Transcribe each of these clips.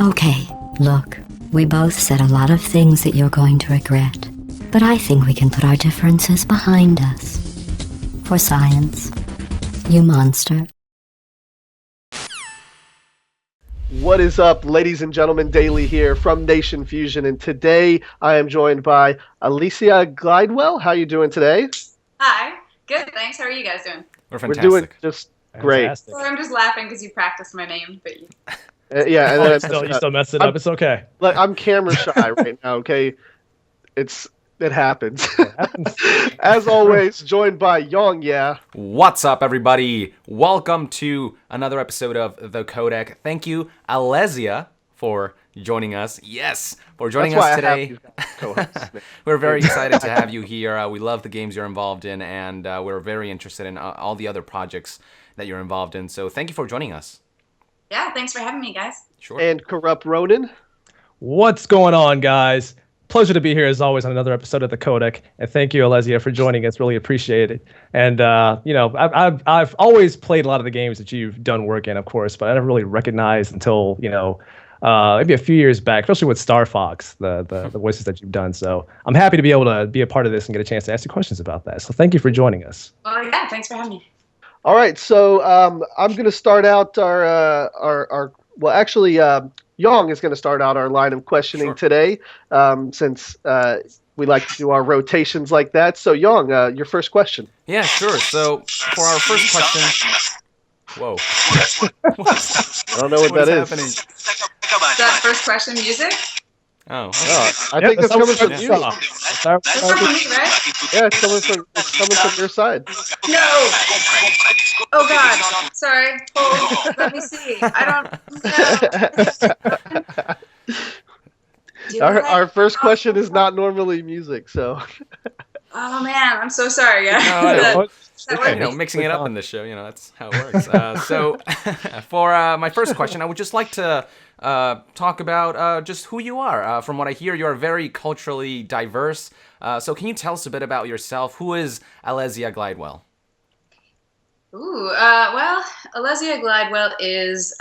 Okay, look, we both said a lot of things that you're going to regret, but I think we can put our differences behind us. For science. You monster. What is up, ladies and gentlemen? Daily here from Nation Fusion, and today I am joined by Alesia Glidewell. How are you doing today? Hi. Good, thanks. How are you guys doing? We're We're fantastic. doing just great. So I'm just laughing because you practiced my name, but you... Yeah, and then you still mess it up. It's okay. Like, I'm camera shy right now. Okay, it happens. As always, joined by Yong. Yeah. What's up, everybody? Welcome to another episode of the Codec. Thank you, Alesia, for joining us. Yes, for joining us today. We're very excited to have you here. We love the games you're involved in, and we're very interested in all the other projects that you're involved in. So thank you for joining us. Yeah, thanks for having me, guys. Sure. And Corrupt Ronin. What's going on, guys? Pleasure to be here as always on another episode of the Codec, and thank you, Alesia, for joining us. Really appreciate it. And I've always played a lot of the games that you've done work in, of course, but I never really recognized until maybe a few years back, especially with Star Fox, the voices that you've done. So I'm happy to be able to be a part of this and get a chance to ask you questions about that. So thank you for joining us. Well, yeah, thanks for having me. All right, so I'm going to start out Yong is going to start out our line of questioning today, since we like to do our rotations like that. So, Yong, your first question. Yeah, sure. So, for our first question... Whoa. I don't know what that is. Happening? Is that first question music? Oh. I think that's coming from you. That's from me, right? Yeah, it's coming from your side. No! Oh, God. Sorry. Hold. Let me see. I don't know. Our first question is not normally music, so... Oh, man. I'm so sorry, guys. Mixing it up in this show, that's how it works. So, for my first question, I would just like to talk about just who you are. From what I hear, you're very culturally diverse. So can you tell us a bit about yourself? Who is Alesia Glidewell? Well, Alesia Glidewell is,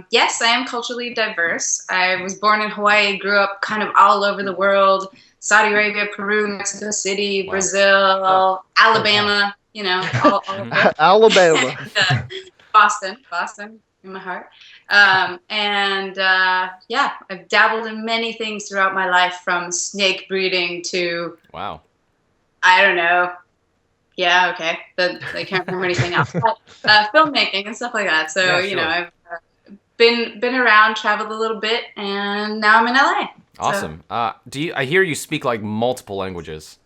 yes, I am culturally diverse. I was born in Hawaii, grew up kind of all over the world, Saudi Arabia, Peru, Mexico City, Brazil, Alabama, all of it. Alabama. Boston, in my heart. I've dabbled in many things throughout my life, from snake breeding to, wow, I don't know. Yeah, okay. I can't remember anything else. But, filmmaking and stuff like that. So, yeah, sure. I've been around, traveled a little bit, and now I'm in LA. Awesome. So. I hear you speak like multiple languages?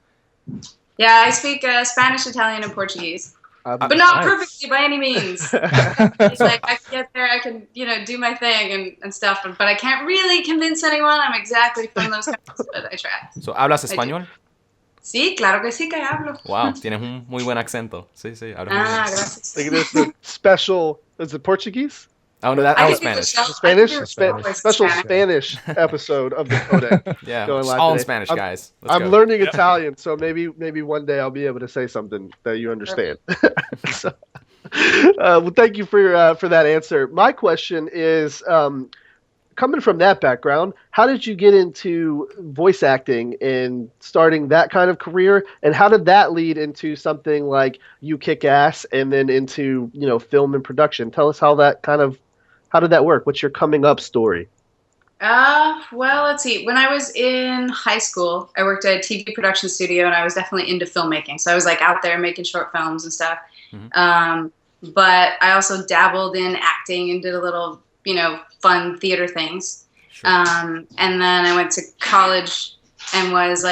Yeah, I speak Spanish, Italian, and Portuguese. But not perfectly by any means. It's like I can get there, I can, do my thing and stuff, but I can't really convince anyone I'm exactly from those countries, but I try. So, ¿hablas español? Sí, claro que sí que hablo. Wow, tienes un muy buen acento. Sí, hablas muy bien. Gracias. Like this special, is it Portuguese? Oh, no, that was Spanish. Special Spanish episode of the Codec. Yeah, all in Spanish, guys. I'm learning Italian, so maybe one day I'll be able to say something that you understand. So, well, thank you for that answer. My question is, coming from that background, how did you get into voice acting and starting that kind of career? And how did that lead into something like You Kick Ass and then into, film and production? Tell us how did that work? What's your coming up story? Well, let's see. When I was in high school, I worked at a TV production studio, and I was definitely into filmmaking. So I was out there making short films and stuff. Mm-hmm. But I also dabbled in acting and did a little, fun theater things. Sure. And then I went to college and was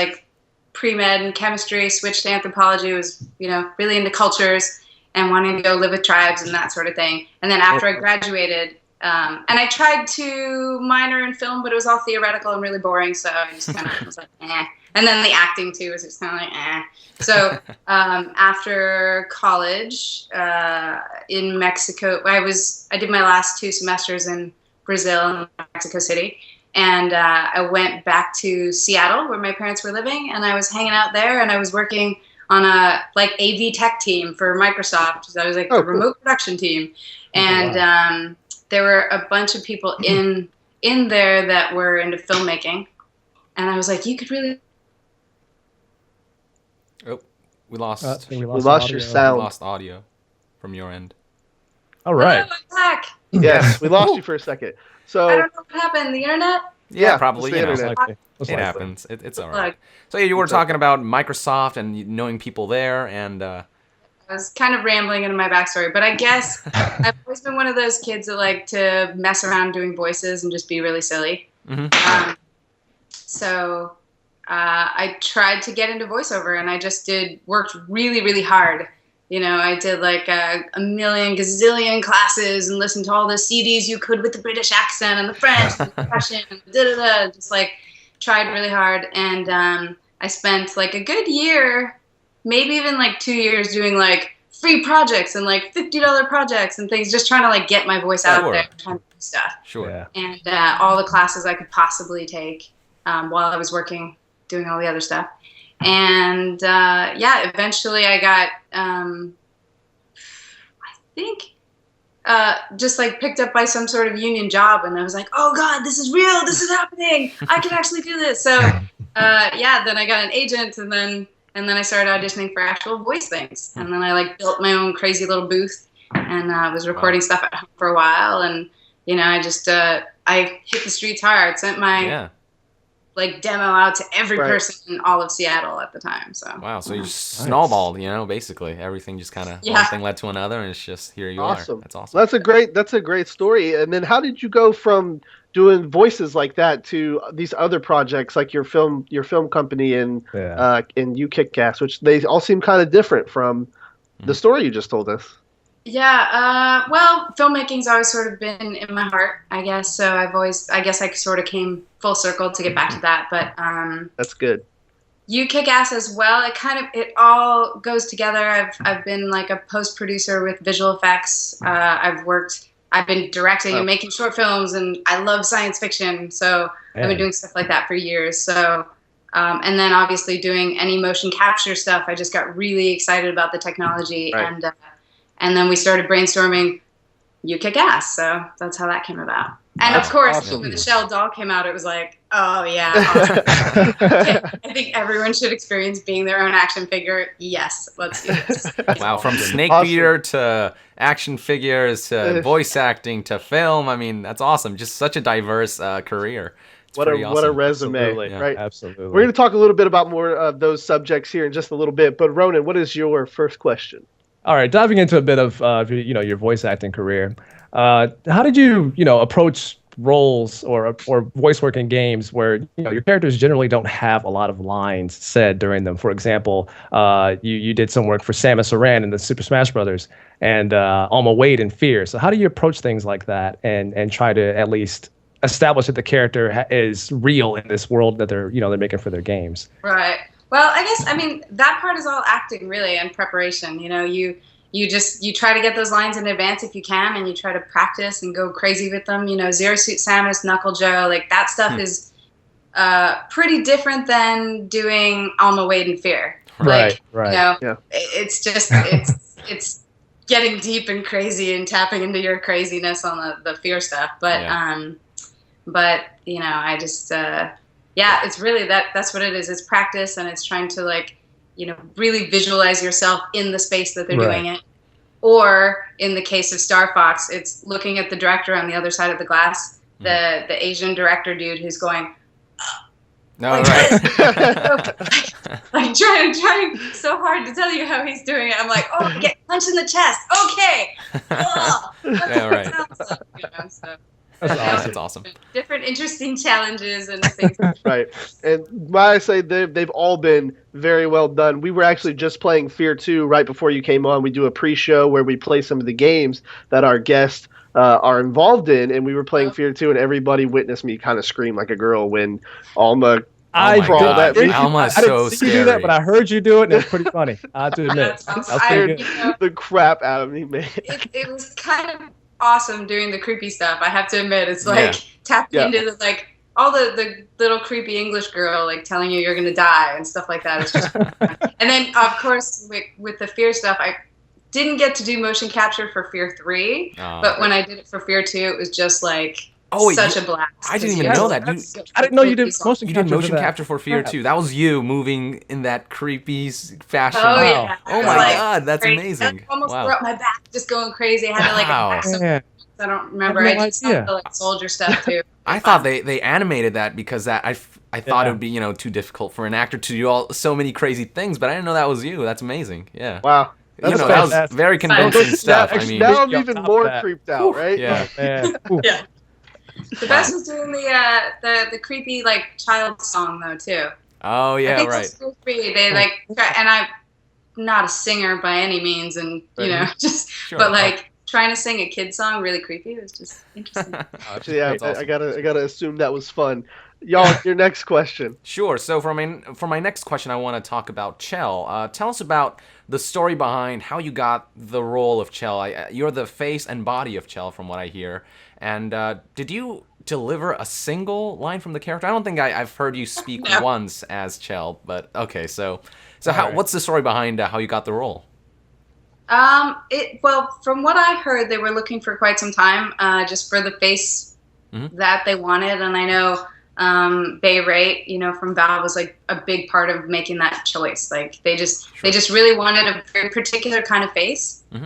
pre-med in chemistry, switched to anthropology, was, really into cultures and wanting to go live with tribes and that sort of thing. And then after I graduated, and I tried to minor in film, but it was all theoretical and really boring. So I just kind of was like, eh. And then the acting too was just kind of like, eh. So after college in Mexico, I did my last 2 semesters in Brazil and Mexico City. And I went back to Seattle where my parents were living, and I was hanging out there, and I was working on a AV tech team for Microsoft. So I was the remote production team. And there were a bunch of people in in there that were into filmmaking, and I was like, you could really. Oh, we lost. We lost your sound. We lost audio from your end. All right. Oh, I'm back. Yes, we lost you for a second. So I don't know what happened. The internet. Yeah, probably. it's the internet. It happens. It's all right. So yeah, you were talking about Microsoft and knowing people there, and I was kind of rambling into my backstory, but I guess I've always been one of those kids that like to mess around doing voices and just be really silly. So I tried to get into voiceover, and I just worked really, really hard. You know, I did like a million gazillion classes and listened to all the CDs you could with the British accent and the French and the Russian and just like tried really hard. And I spent like a good year, maybe even like 2 years doing like free projects and like $50 projects and things, just trying to like get my voice out there, trying to do stuff. Sure. Yeah. And all the classes I could possibly take while I was working, doing all the other stuff. And eventually I got, I think, just like picked up by some sort of union job, and I was like, oh God, this is real, this is happening, I can actually do this. So then I got an agent, and then I started auditioning for actual voice things, and then I like built my own crazy little booth, and was recording stuff at home for a while, and you know, I just I hit the streets hard, sent my like demo out to every person in all of Seattle at the time. So wow, so you snowballed, you know, basically everything just kind of one thing led to another, and it's just here you are. That's awesome. That's a great story. And then how did you go from doing voices like that to these other projects like your film company and You Kick Gas, which they all seem kind of different from the story you just told us? Yeah, well, filmmaking's always sort of been in my heart, I guess. So I guess I sort of came full circle to get back to that. But that's good. You Kick Ass as well. It all goes together. I've been like a post producer with visual effects. I've been directing and making short films, and I love science fiction. So I've been doing stuff like that for years. So and then obviously doing any motion capture stuff. I just got really excited about the technology, and then we started brainstorming You Kick Ass. So that's how that came about. And of course, when the Chell doll came out, it was like, oh yeah, awesome. I think everyone should experience being their own action figure. Yes, let's do this. Wow, from snake beater to action figures to voice acting to film. I mean, that's awesome. Just such a diverse career. What a resume, Absolutely. right? Absolutely. We're going to talk a little bit about more of those subjects here in just a little bit. But Ronan, what is your first question? All right, diving into a bit of your voice acting career. How did you approach roles or voice work in games where your characters generally don't have a lot of lines said during them? For example, you did some work for Samus Aran in the Super Smash Brothers and Alma Wade in F.E.A.R. So how do you approach things like that and try to at least establish that the character is real in this world that they're making for their games? Right. Well, I mean, that part is all acting, really, and preparation. You try to get those lines in advance if you can, and you try to practice and go crazy with them. Zero Suit Samus, Knuckle Joe, like that stuff is pretty different than doing Alma Wade and F.E.A.R. Right. It's just it's getting deep and crazy and tapping into your craziness on the F.E.A.R. stuff. But I just. It's really that's what it is. It's practice, and it's trying to really visualize yourself in the space that they're doing it. Or in the case of Star Fox, it's looking at the director on the other side of the glass, the Asian director dude who's going, like trying so hard to tell you how he's doing it. I'm like, oh, get punched in the chest. Okay. That's awesome. Different interesting challenges and things. Right. And when I say they've all been very well done. We were actually just playing F.E.A.R 2 right before you came on. We do a pre-show where we play some of the games that our guests are involved in, and we were playing F.E.A.R 2, and everybody witnessed me kind of scream like a girl when Alma crawled at me. Alma is so I didn't see you do that, but I heard you do it, and it was pretty funny. I have to admit. The crap out of me, man. It was kind of awesome doing the creepy stuff. I have to admit, it's like tapping into the all the little creepy English girl telling you you're gonna die and stuff like that. It's just fun. And then of course with the F.E.A.R stuff, I didn't get to do motion capture for F.E.A.R 3, but when I did it for F.E.A.R 2, it was just such a blast. I didn't even know that. I didn't know you did motion capture. You did motion capture for F.E.A.R. too. That was you moving in that creepy fashion. Oh yeah. Oh my God, that's amazing. I almost threw up my back, just going crazy. I had to like attack some. I don't remember. I did some of the like soldier stuff too. I thought they animated that because I thought it would be too difficult for an actor to do so many crazy things, but I didn't know that was you. That's amazing. Yeah. Wow. That was very convincing stuff. I mean, now I'm even more creeped out, right? Yeah. Yeah. The best was doing the creepy like child song though too. Oh yeah, I think right. That's so creepy. They like, and I'm not a singer by any means, and but like trying to sing a kid song really creepy. It was just interesting. Actually, yeah, awesome. I gotta assume that was fun. Y'all, your next question. Sure. So for my next question, I want to talk about Chell. Tell us about the story behind how you got the role of Chell. You're the face and body of Chell, from what I hear. And did you deliver a single line from the character? I don't think I've heard you speak once as Chell, but okay. So what's the story behind how you got the role? Well, from what I heard, they were looking for quite some time, just for the face that they wanted, and I know F.E.A.R, from Valve was like a big part of making that choice. Like they just really wanted a very particular kind of face. Mm-hmm.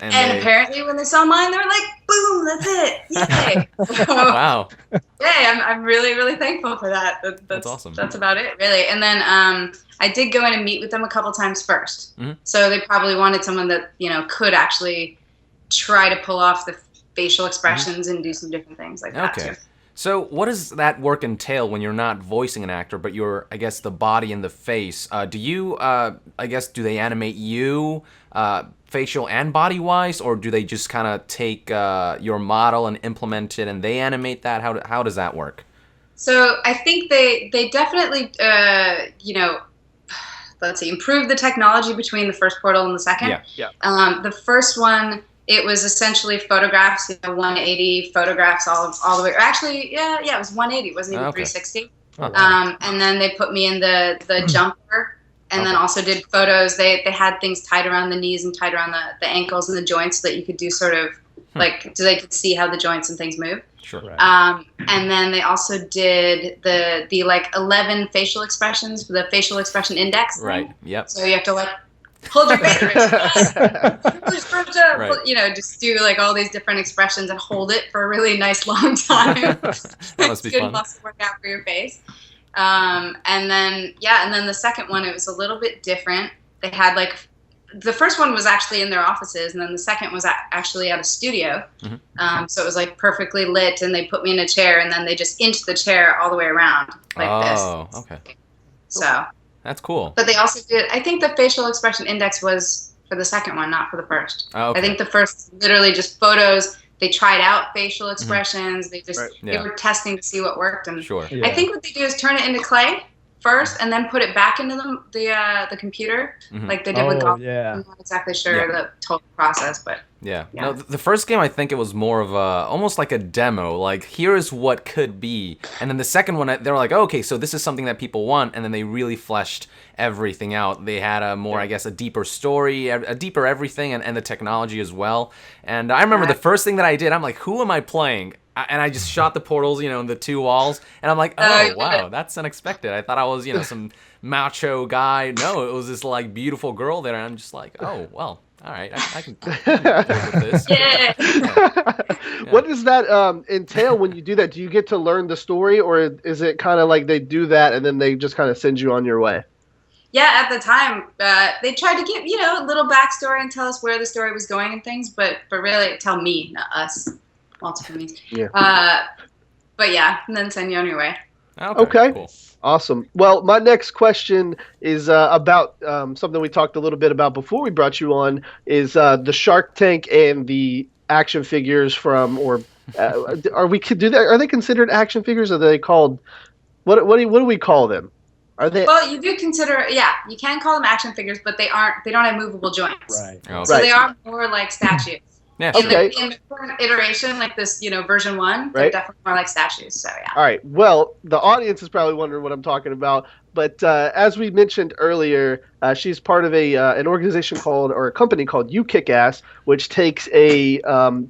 And apparently when they saw mine, they were like, boom, that's it. Yay. Wow. Yeah, I'm really, really thankful for that. That's awesome. That's about it, really. And then I did go in and meet with them a couple times first. Mm-hmm. So they probably wanted someone that, could actually try to pull off the facial expressions and do some different things like that. Okay. So what does that work entail when you're not voicing an actor, but you're, I guess, the body and the face? Do you, do they animate you facial and body-wise, or do they just kind of take your model and implement it and they animate that? How does that work? So I think they definitely, let's see, improved the technology between the first portal and the second. Yeah. The first one, it was essentially photographs, 180 photographs all the way. Or actually, it was 180. It wasn't even 360. Oh, wow. And then they put me in the jumper, and then also did photos. They had things tied around the knees and tied around the ankles and the joints so that you could do sort of so they could see how the joints and things move. Sure. Right. And then they also did the like 11 facial expressions for the facial expression index. Right. Thing. Yep. So you have to like hold your face, just do like all these different expressions and hold it for a really nice long time. That must be good fun. muscle workout for your face. And then the second one, it was a little bit different. They had like, the first one was actually in their offices, and then the second was actually at a studio. Mm-hmm. So it was like perfectly lit, and they put me in a chair, and then they just inched the chair all the way around like this. Oh, okay. So. That's cool. But they also did, I think the facial expression index was for the second one, not for the first. Oh, okay. I think the first literally just photos. They tried out facial expressions. Mm-hmm. They were testing to see what worked. And sure. Yeah. I think what they do is turn it into clay first and then put it back into the computer, like they did with golf. Yeah. I'm not exactly sure the total process, but yeah. No, the first game, I think it was more of almost like a demo, like here is what could be. And then the second one, they were like, okay, so this is something that people want, and then they really fleshed everything out. They had a more, I guess, a deeper story, a deeper everything, and the technology as well. And I remember the first thing that I did, I'm like, who am I playing? And I just shot the portals, in the two walls, and I'm like, oh, wow, that's unexpected. I thought I was, some macho guy. No, it was this, like, beautiful girl there, and I'm just like, oh, well, all right, I can deal with this. Yeah. What does that entail when you do that? Do you get to learn the story, or is it kind of like they do that and then they just kind of send you on your way? Yeah, at the time, they tried to give, a little backstory and tell us where the story was going and things, but really tell me, not us. Multiple means. Yeah. But yeah, and then send you on your way. Okay. Cool. Awesome. Well, my next question is about something we talked a little bit about before we brought you on, is the Shark Tank and the action figures from, or are they considered action figures, or are they called, what do we call them? Are they? Well, you do consider, you can call them action figures, but they don't have movable joints. Right. Okay. So they are more like statues. Yeah, in sure. the current iteration, like this, version 1, they're definitely more like statues. So yeah. All right. Well, the audience is probably wondering what I'm talking about. But as we mentioned earlier, she's part of an organization or a company called You Kick Ass, which takes a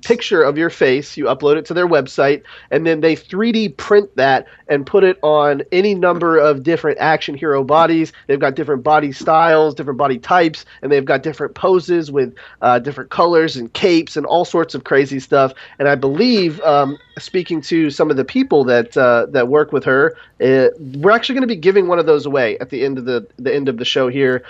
picture of your face, you upload it to their website, and then they 3D print that and put it on any number of different action hero bodies. They've got different body styles, different body types, and they've got different poses with different colors and capes and all sorts of crazy stuff. And I believe, speaking to some of the people that work with her, we're actually going to be giving one of those away at the end of the show here.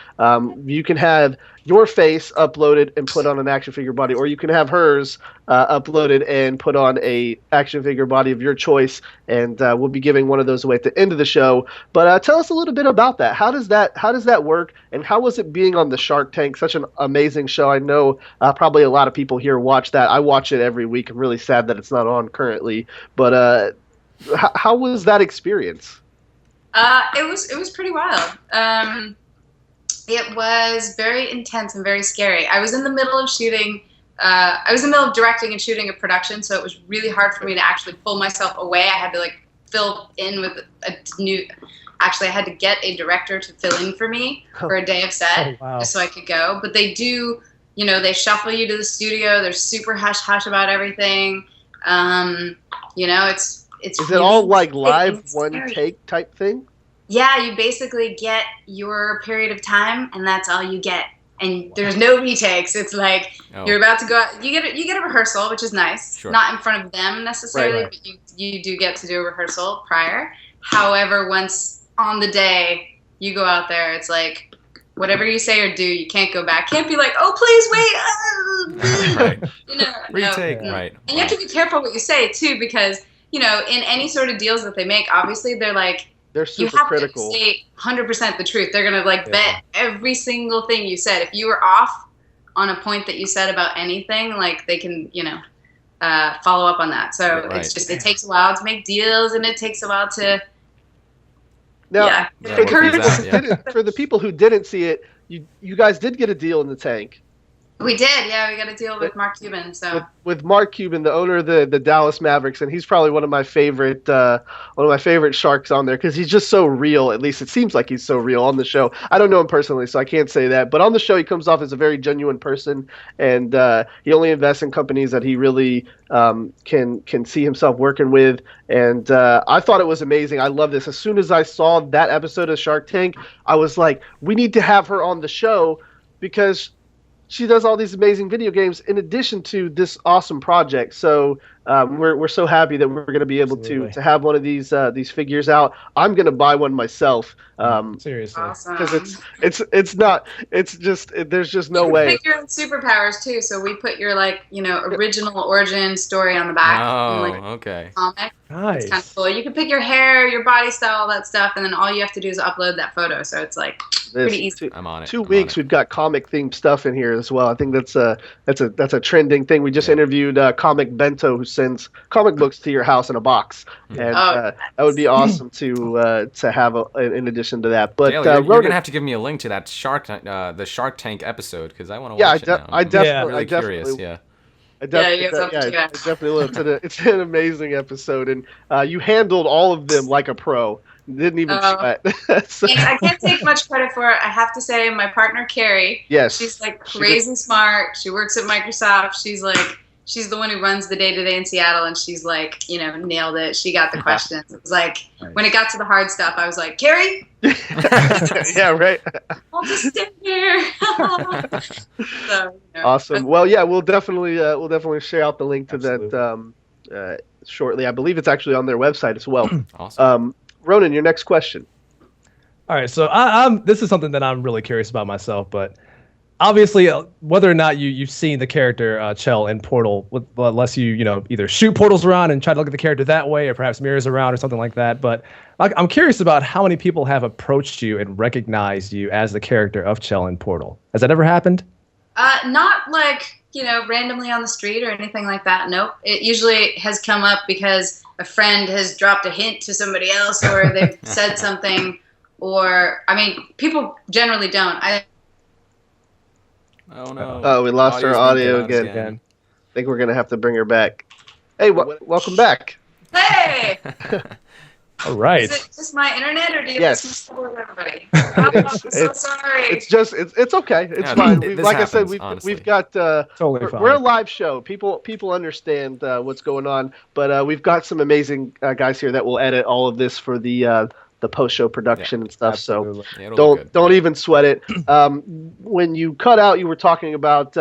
You can have your face uploaded and put on an action figure body, or you can have hers uploaded and put on a action figure body of your choice, and we'll be giving one of those away at the end of the show. But tell us a little bit about that. How does that work, and how was it being on the Shark Tank? Such an amazing show. I know probably a lot of people here watch that. I watch it every week. I'm really sad that it's not on currently, but how was that experience? It was pretty wild. It was very intense and very scary. I was in the middle of shooting. I was in the middle of directing and shooting a production, so it was really hard for me to actually pull myself away. I had to fill in with a new. Actually, I had to get a director to fill in for me for a day of set, just so I could go. But they do, they shuffle you to the studio. They're super hush hush about everything. It's. Is it all live one take type thing? Yeah, you basically get your period of time, and that's all you get. And there's no retakes. It's like you're about to go out. You get a rehearsal, which is nice. Sure. Not in front of them necessarily, right. But you do get to do a rehearsal prior. However, once on the day you go out there, it's like whatever you say or do, you can't go back. Can't be like, oh, please wait. Right. Retake. No. Right. And you have to be careful what you say too, because in any sort of deals that they make, obviously they're super critical. You have to say 100% the truth. They're going to bet every single thing you said. If you were off on a point that you said about anything, they can, follow up on that. So It's just, it takes a while to make deals, and it takes a while to, now, for the people who didn't see it, you guys did get a deal in the tank. We did, yeah. We got a deal with Mark Cuban. So with Mark Cuban, the owner of the Dallas Mavericks, and he's probably one of my favorite Sharks on there because he's just so real. At least it seems like he's so real on the show. I don't know him personally, so I can't say that. But on the show, he comes off as a very genuine person, and he only invests in companies that he really can see himself working with. And I thought it was amazing. I love this. As soon as I saw that episode of Shark Tank, I was like, we need to have her on the show because she does all these amazing video games in addition to this awesome project. So we're so happy that we're going to be able to have one of these figures out. I'm going to buy one myself. Seriously, because there's just no way. You can pick your own superpowers too. So we put your original origin story on the back. Oh, okay. Comic. Nice. It's kind of cool. You can pick your hair, your body style, all that stuff, and then all you have to do is upload that photo. So it's pretty easy. I'm on it. 2 weeks we've got comic themed stuff in here as well. I think that's a trending thing. We just interviewed Comic Bento, who sends comic books to your house in a box, and that would be awesome to have in addition to that. But Jayla, you're gonna have to give me a link to that the Shark Tank episode because I want to watch it now. I'm really curious. Yeah. I definitely will. It's an amazing episode, and you handled all of them like a pro. Didn't even sweat. So. I can't take much credit for it. I have to say, my partner Carrie. Yes. She's crazy smart. She works at Microsoft. She's the one who runs the day-to-day in Seattle, and she's nailed it. She got the questions. It was nice. When it got to the hard stuff, I was like, Carrie. Yeah, right. I'll just stand here. So, awesome. Well, yeah, we'll definitely share out the link to that shortly. I believe it's actually on their website as well. Awesome. Ronan, your next question. All right, so this is something that I'm really curious about myself, but obviously, whether or not you've seen the character Chell in Portal, unless you either shoot portals around and try to look at the character that way, or perhaps mirrors around or something like that. But I'm curious about how many people have approached you and recognized you as the character of Chell in Portal. Has that ever happened? Not randomly on the street or anything like that. Nope. It usually has come up because a friend has dropped a hint to somebody else, or they've said something, or people generally don't. Oh no! Oh, we lost our audio again. I think we're gonna have to bring her back. Hey, welcome back. Hey. All right. Is it just my internet, or do you Yes. listen to everybody? I'm so sorry. It's okay. It's Yeah, fine. this Like I said, happens, honestly. we've got Totally fine. we're a live show. People understand what's going on, but we've got some amazing guys here that will edit all of this for the post show production and stuff. Absolutely. Yeah, it'll look good. Don't even sweat it. When you cut out, you were talking about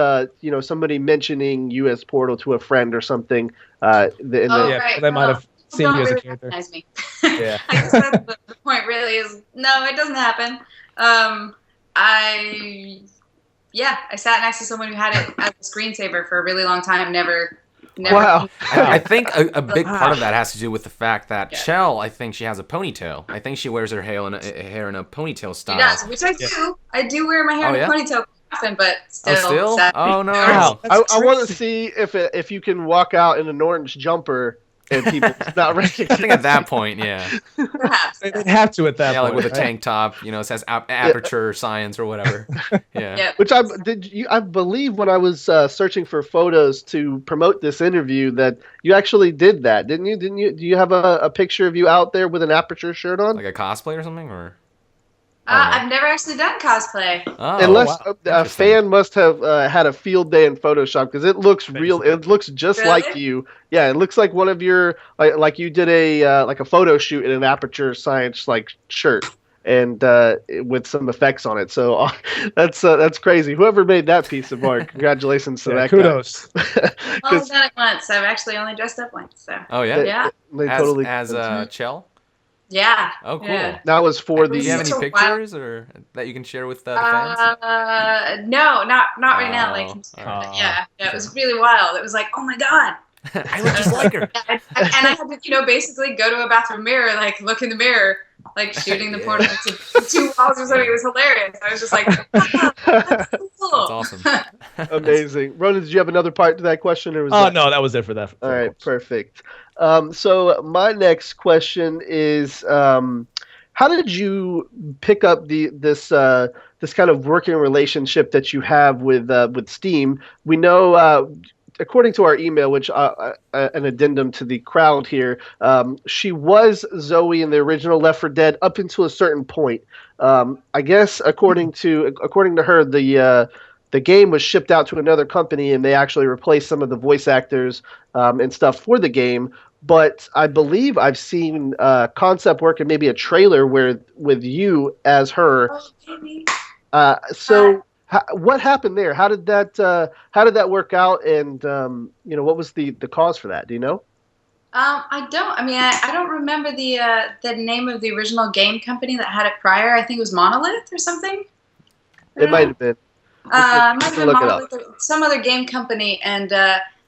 somebody mentioning you as Portal to a friend or something. Yeah, Right. they might have seen Don't you as a really character. recognize me. Yeah. I guess that's the point. Really, is no, it doesn't happen. I sat next to someone who had it as a screensaver for a really long time. Never. Wow. I think a big part of that has to do with the fact that Chell, I think she has a ponytail. I think she wears her hair in a ponytail style. She does, which I do. Yeah. I do wear my hair in a ponytail often, but still. Still? sadly, Oh, no. Wow. I want to see if you can walk out in an orange jumper and people not recognize. I think at that point, yeah. Perhaps. They'd have to at that Yeah, point. like with a right? tank top, it says aperture science or whatever. Yeah. Yeah. Which I believe when I was searching for photos to promote this interview that you actually did that, didn't you? Do you have a picture of you out there with an Aperture shirt on? Like a cosplay or something, or? I've never actually done cosplay. Oh, Unless wow. a fan must have had a field day in Photoshop because it looks real. It looks just Really? like you. Yeah, it looks like one of your like you did a like a photo shoot in an Aperture Science like shirt and with some effects on it. So that's crazy. Whoever made that piece of art, congratulations to that Kudos. guy. I've only done it once. I've actually only dressed up once. So. Oh, yeah? Yeah. They As totally Chell? Yeah. Oh, cool. Yeah. that was for Do you have It's any a wild- pictures or that you can share with the fans? No, not right now. Like, Oh, all right. yeah, it was really wild. It was like, oh my god. I look just like her. And I had to, basically go to a bathroom mirror, like look in the mirror, like shooting the portal into 2 walls or something. It was hilarious. I was just like, wow, that's cool. That's awesome. amazing. Ronan, did you have another part to that question, or was Oh, that... no, that was it for that. All right, perfect. So my next question is, how did you pick up this kind of working relationship that you have with Steam? We know, according to our email, which an addendum to the crowd here, she was Zoey in the original Left 4 Dead up until a certain point. I guess according to her, the game was shipped out to another company, and they actually replaced some of the voice actors and stuff for the game. But I believe I've seen concept work and maybe a trailer with you as her. So what happened there? How did that work out? And what was the cause for that? Do you know? I don't. I mean, I don't remember the name of the original game company that had it prior. I think it was Monolith or something. It might have been. Might have been look it Monolith or some other game company, and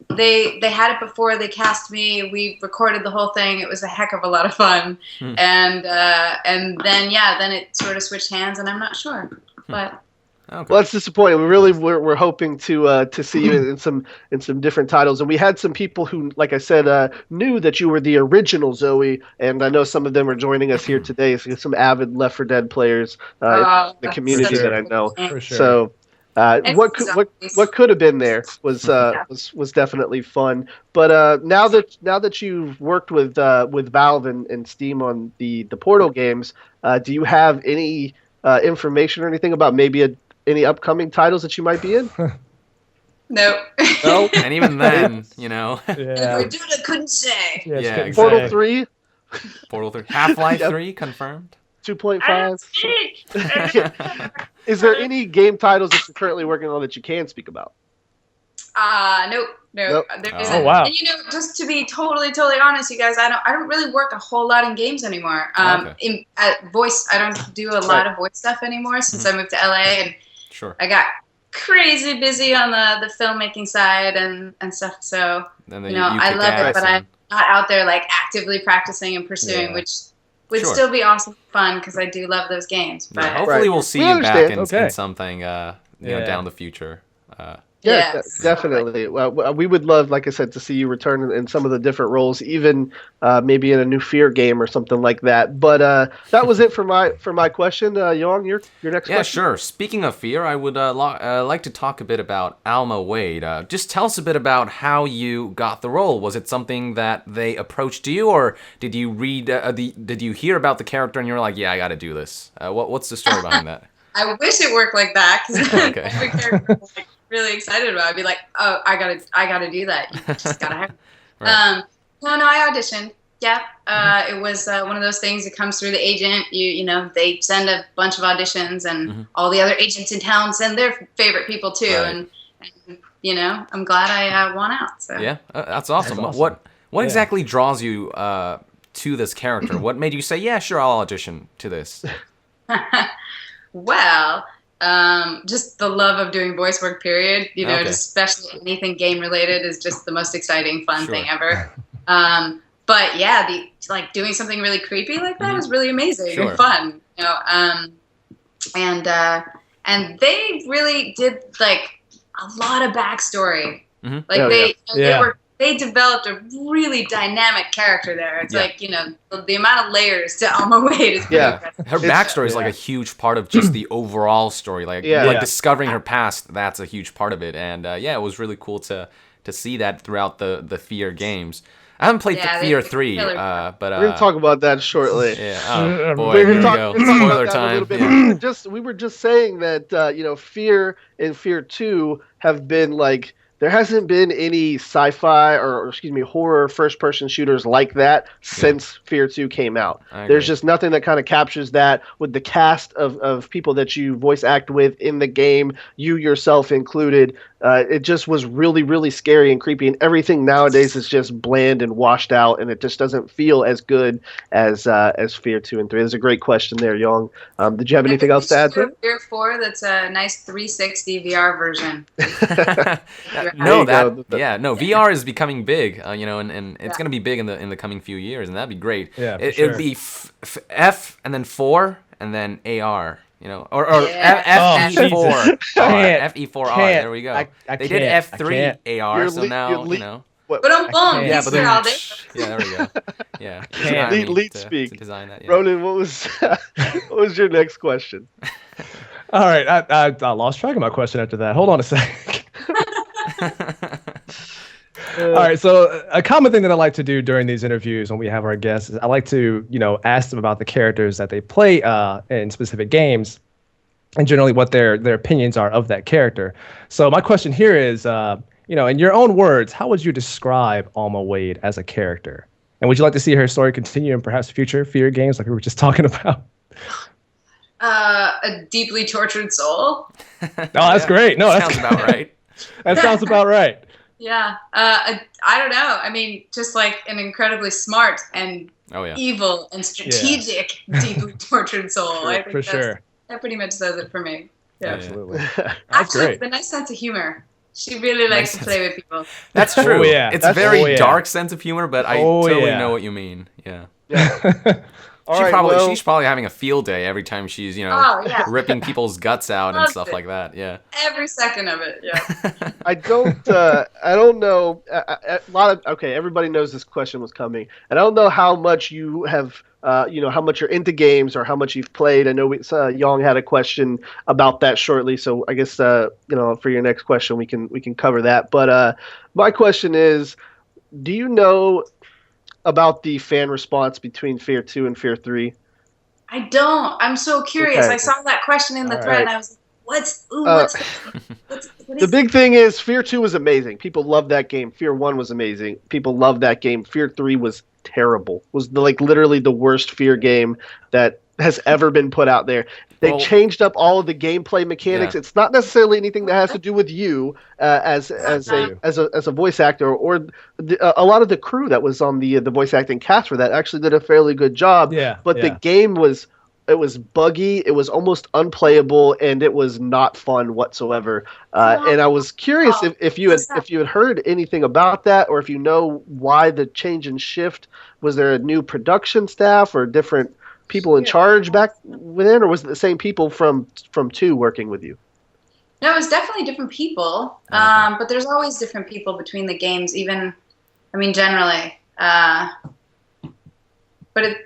they had it before they cast me. We recorded the whole thing. It was a heck of a lot of fun, and then it sort of switched hands, and I'm not sure, but. Okay. Well, that's disappointing. We're hoping to see you in some different titles, and we had some people who, like I said, knew that you were the original Zoey, and I know some of them are joining us here today. So some avid Left 4 Dead players in the community that I know. For sure. So what could have been there was definitely fun. But now that you've worked with Valve and Steam on the Portal games, do you have any information or anything about maybe any upcoming titles that you might be in? No. No? And even then, Yeah. Dude, I couldn't say. Yeah, Yeah, it's Portal exactly. 3, Portal 3. Half-Life Yep. 3 confirmed. 2.5. Is there any game titles that you're currently working on that you can speak about? Nope. Nope. There Oh, isn't. wow. And just to be totally honest, you guys, I don't really work a whole lot in games anymore. Okay. At voice, I don't do a lot of voice stuff anymore since I moved to LA, and Sure. I got crazy busy on the filmmaking side and stuff. So And then I kick love it, ass but and- I'm not out there like actively practicing and pursuing, Yeah. which would Sure. still be awesome fun because I do love those games. But Yeah, hopefully Right. we'll see We you back understand. Okay. in something Yeah. down the future. Yeah, Yes. definitely. Well, we would love, like I said, to see you return in some of the different roles, even maybe in a new F.E.A.R game or something like that. But that was it for my question. Yong, your next Yeah, question. sure. Speaking of F.E.A.R, I would like to talk a bit about Alma Wade. Just tell us a bit about how you got the role. Was it something that they approached you, or did you read? Did you hear about the character and you were like, yeah, I got to do this? What's the story behind that? I wish it worked like that, because Okay. every character was like really excited about it. I'd be like, oh, I gotta do that. You just gotta have it. Right. No, I auditioned. Yeah, it was one of those things that comes through the agent. You know, they send a bunch of auditions, and all the other agents in town send their favorite people too. Right. And you know, I'm glad I won out. So. Yeah, that's awesome. That's awesome. What exactly draws you to this character? What made you say, yeah, sure, I'll audition to this? Well, just the love of doing voice work, period. You know, Okay. just especially anything game related is just the most exciting, fun Sure. thing ever. But yeah, like doing something really creepy like that was really amazing Sure. and fun. You know, and they really did like a lot of backstory. Mhm. Like Yeah. they developed a really dynamic character there. It's Yeah. like, you know, the amount of layers to Alma Wade is pretty Yeah. impressive. Her backstory is like a huge part of just the overall story. Like, Yeah. like Yeah. discovering her past, that's a huge part of it. And yeah, it was really cool to see that throughout the F.E.A.R games. I haven't played Yeah, F.E.A.R they 3, really- but We're gonna talk about that shortly. yeah. Oh boy, We're here gonna we talk, go. we're gonna talk Spoiler about that a little time. bit. Yeah. We were just saying that you know, F.E.A.R and F.E.A.R 2 have been like, there hasn't been any sci-fi or excuse me, horror first-person shooters like that since F.E.A.R 2 came out. I There's agree. just nothing that kind of captures that with the cast of people that you voice act with in the game, you yourself included. It just was really, really scary and creepy, and everything nowadays is just bland and washed out, and it just doesn't feel as good as F.E.A.R 2 and 3. There's a great question there, Yong. Did you have anything else to add to it? F.E.A.R 4, that's a nice 360 VR version. No, There you go. no. V.R is becoming big, you know, and it's gonna be big in the coming few years, and that'd be great. Yeah, for It sure. would be F and then 4 and then A.R. You know, or Yeah. F.E.A.R. Can't. F.E.A.R. Can't. There we go. I They did can't. I F3 can't. A.R. You're So le- now you're le- you know. What, But I'm bummed. Yeah, He's but here then- all day. Yeah, there we go. Yeah, it's an Can't. irony Lead to speak. design that. Yeah. Ronan, what was what was your next question? All right, I lost track of my question after that. Hold on a sec. All right, so a common thing that I like to do during these interviews when we have our guests is I like to, ask them about the characters that they play in specific games, and generally what their opinions are of that character. So my question here is, in your own words, how would you describe Alma Wade as a character? And would you like to see her story continue in perhaps future F.E.A.R games like we were just talking about? A deeply tortured soul. Oh, that's great. No, sounds about right. That sounds about right. Yeah. I don't know. I mean, just like an incredibly smart and Oh yeah. evil and strategic, deeply tortured soul. I think For sure. that pretty much says it for me. Yeah. Absolutely. That's Actually, great. with a nice sense of humor. She really likes Nice to play with people. That's true. Oh, yeah. It's That's- very oh, yeah. dark sense of humor, but I Oh, totally yeah. know what you mean. Yeah. All right, She's probably having a field day every time she's, Oh, yeah. ripping people's guts out and Loves stuff it. like that. Yeah. Every second of it. Yeah. I don't know. Everybody knows this question was coming. And I don't know how much you have, how much you're into games or how much you've played. I know Yong had a question about that shortly. So I guess, for your next question, we can cover that. But my question is, do you know about the fan response between F.E.A.R 2 and F.E.A.R 3? I don't. I'm so curious. Okay. I saw that question in the All thread right. and I was like, what The is big thing is F.E.A.R 2 was amazing. People loved that game. F.E.A.R 1 was amazing. People loved that game. F.E.A.R 3 was terrible. Was literally the worst F.E.A.R game that has ever been put out there. They Well- changed up all of the gameplay mechanics. Yeah. It's not necessarily anything that has to do with you as a voice actor or a lot of the crew that was on the voice acting cast for that actually did a fairly good job. Yeah, But the yeah. game was buggy, it was almost unplayable, and it was not fun whatsoever. And I was curious if you had heard anything about that, or if you know why the change in shift. Was there a new production staff or different people in charge back within, or was it the same people from 2 working with you? No, it's definitely different people. Okay. But there's always different people between the games, even, I mean, generally. But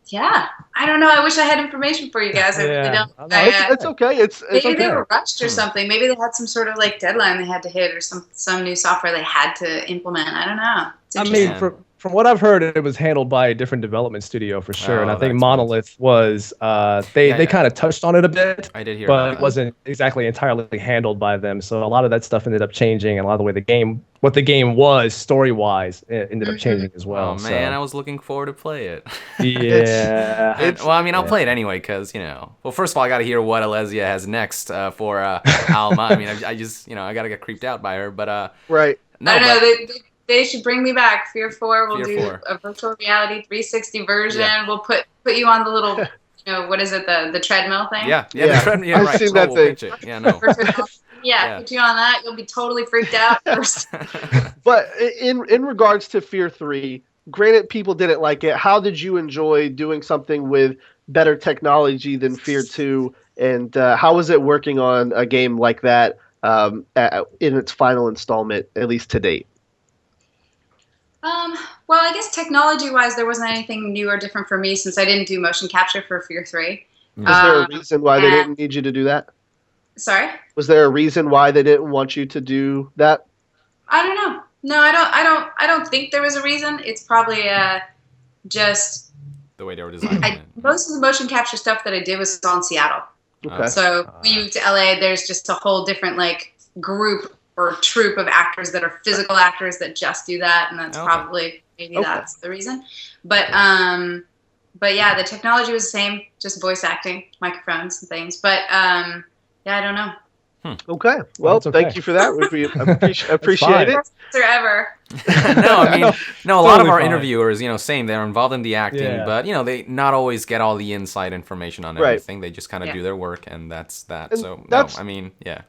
yeah, I don't know. I wish I had information for you guys. I really don't. It's okay. It's maybe okay. they were rushed or something. Maybe they had some sort of like deadline they had to hit, or some new software they had to implement. I don't know. I mean, from what I've heard, it was handled by a different development studio for sure, and I think that's Monolith was they kind of touched on it a bit. I did hear, but it wasn't exactly entirely handled by them. So a lot of that stuff ended up changing, and a lot of the way what the game was story wise, it ended up changing as well. Oh man, I was looking forward to play it. Yeah. Well, I mean, I'll play it anyway because well, first of all, I got to hear what Alesia has next for Alma. I mean, I just I got to get creeped out by her, but right. No, I don't know. They should bring me back. F.E.A.R. We'll do a virtual reality 360 version. Yeah. We'll put you on the little, what is it, the treadmill thing? Yeah. The treadmill. Yeah, I've seen that thing. Yeah, no. Put you on that. You'll be totally freaked out first. But in regards to F.E.A.R 3, granted people didn't like it. How did you enjoy doing something with better technology than F.E.A.R 2? And how was it working on a game like that in its final installment, at least to date? Well, I guess technology-wise, there wasn't anything new or different for me since I didn't do motion capture for F.E.A.R 3. Was there a reason why they didn't need you to do that? Sorry? Was there a reason why they didn't want you to do that? I don't know. No, I don't think there was a reason. It's probably just the way they were designing it. Most of the motion capture stuff that I did was all in Seattle. Okay. So when you move to LA, there's just a whole different group or troupe of actors that are physical actors that just do that, and that's probably that's the reason. But yeah, the technology was the same, just voice acting, microphones and things. But I don't know. Okay. Well, thank you for that. We appreciate it. Ever. No, I mean, a lot of our interviewers, same, they're involved in the acting, but they not always get all the inside information on everything. They just kind of do their work, and that's that. So I mean, yeah.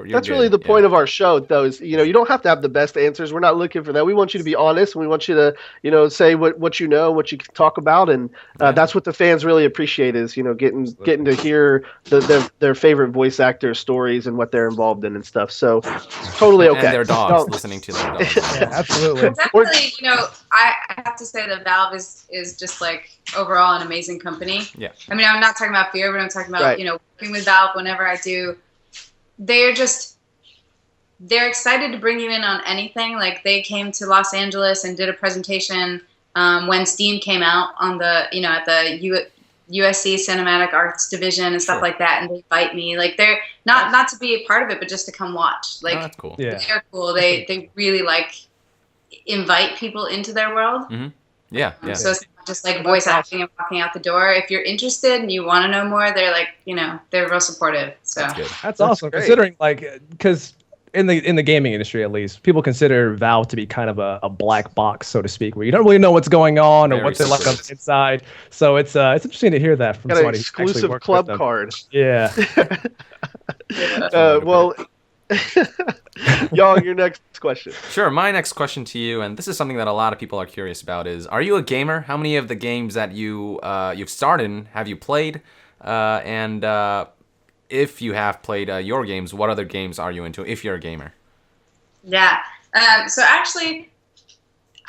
That's really the point of our show, though, is, you don't have to have the best answers. We're not looking for that. We want you to be honest, and we want you to, say what you know, what you can talk about, and that's what the fans really appreciate is, getting to hear their favorite voice actor stories and what they're involved in and stuff. So totally okay. And their dogs, listening to their dogs. Yeah, absolutely. Definitely, I have to say that Valve is just overall an amazing company. Yeah. I mean, I'm not talking about F.E.A.R, but I'm talking about, working with Valve whenever I do. They're excited to bring you in on anything. Like, they came to Los Angeles and did a presentation when Steam came out on the, at the USC Cinematic Arts Division and stuff like that, and they invite me. Like, they're not to be a part of it, but just to come watch. Like, that's cool. Yeah. They're cool. They really invite people into their world. Mm-hmm. Yeah. So it's not just voice acting and walking out the door. If you're interested and you want to know more, they're they're real supportive. So that's good. That's awesome. Great. Considering because in the gaming industry, at least, people consider Valve to be kind of a black box, so to speak, where you don't really know what's going on or what's left on the inside. So it's interesting to hear that from somebody who's exclusive club card. Yeah. Well, Yong, your next question. Sure, my next question to you, and this is something that a lot of people are curious about, is: are you a gamer? How many of the games that you've started in have you played? And if you have played your games, what other games are you into? If you're a gamer. Yeah. So actually,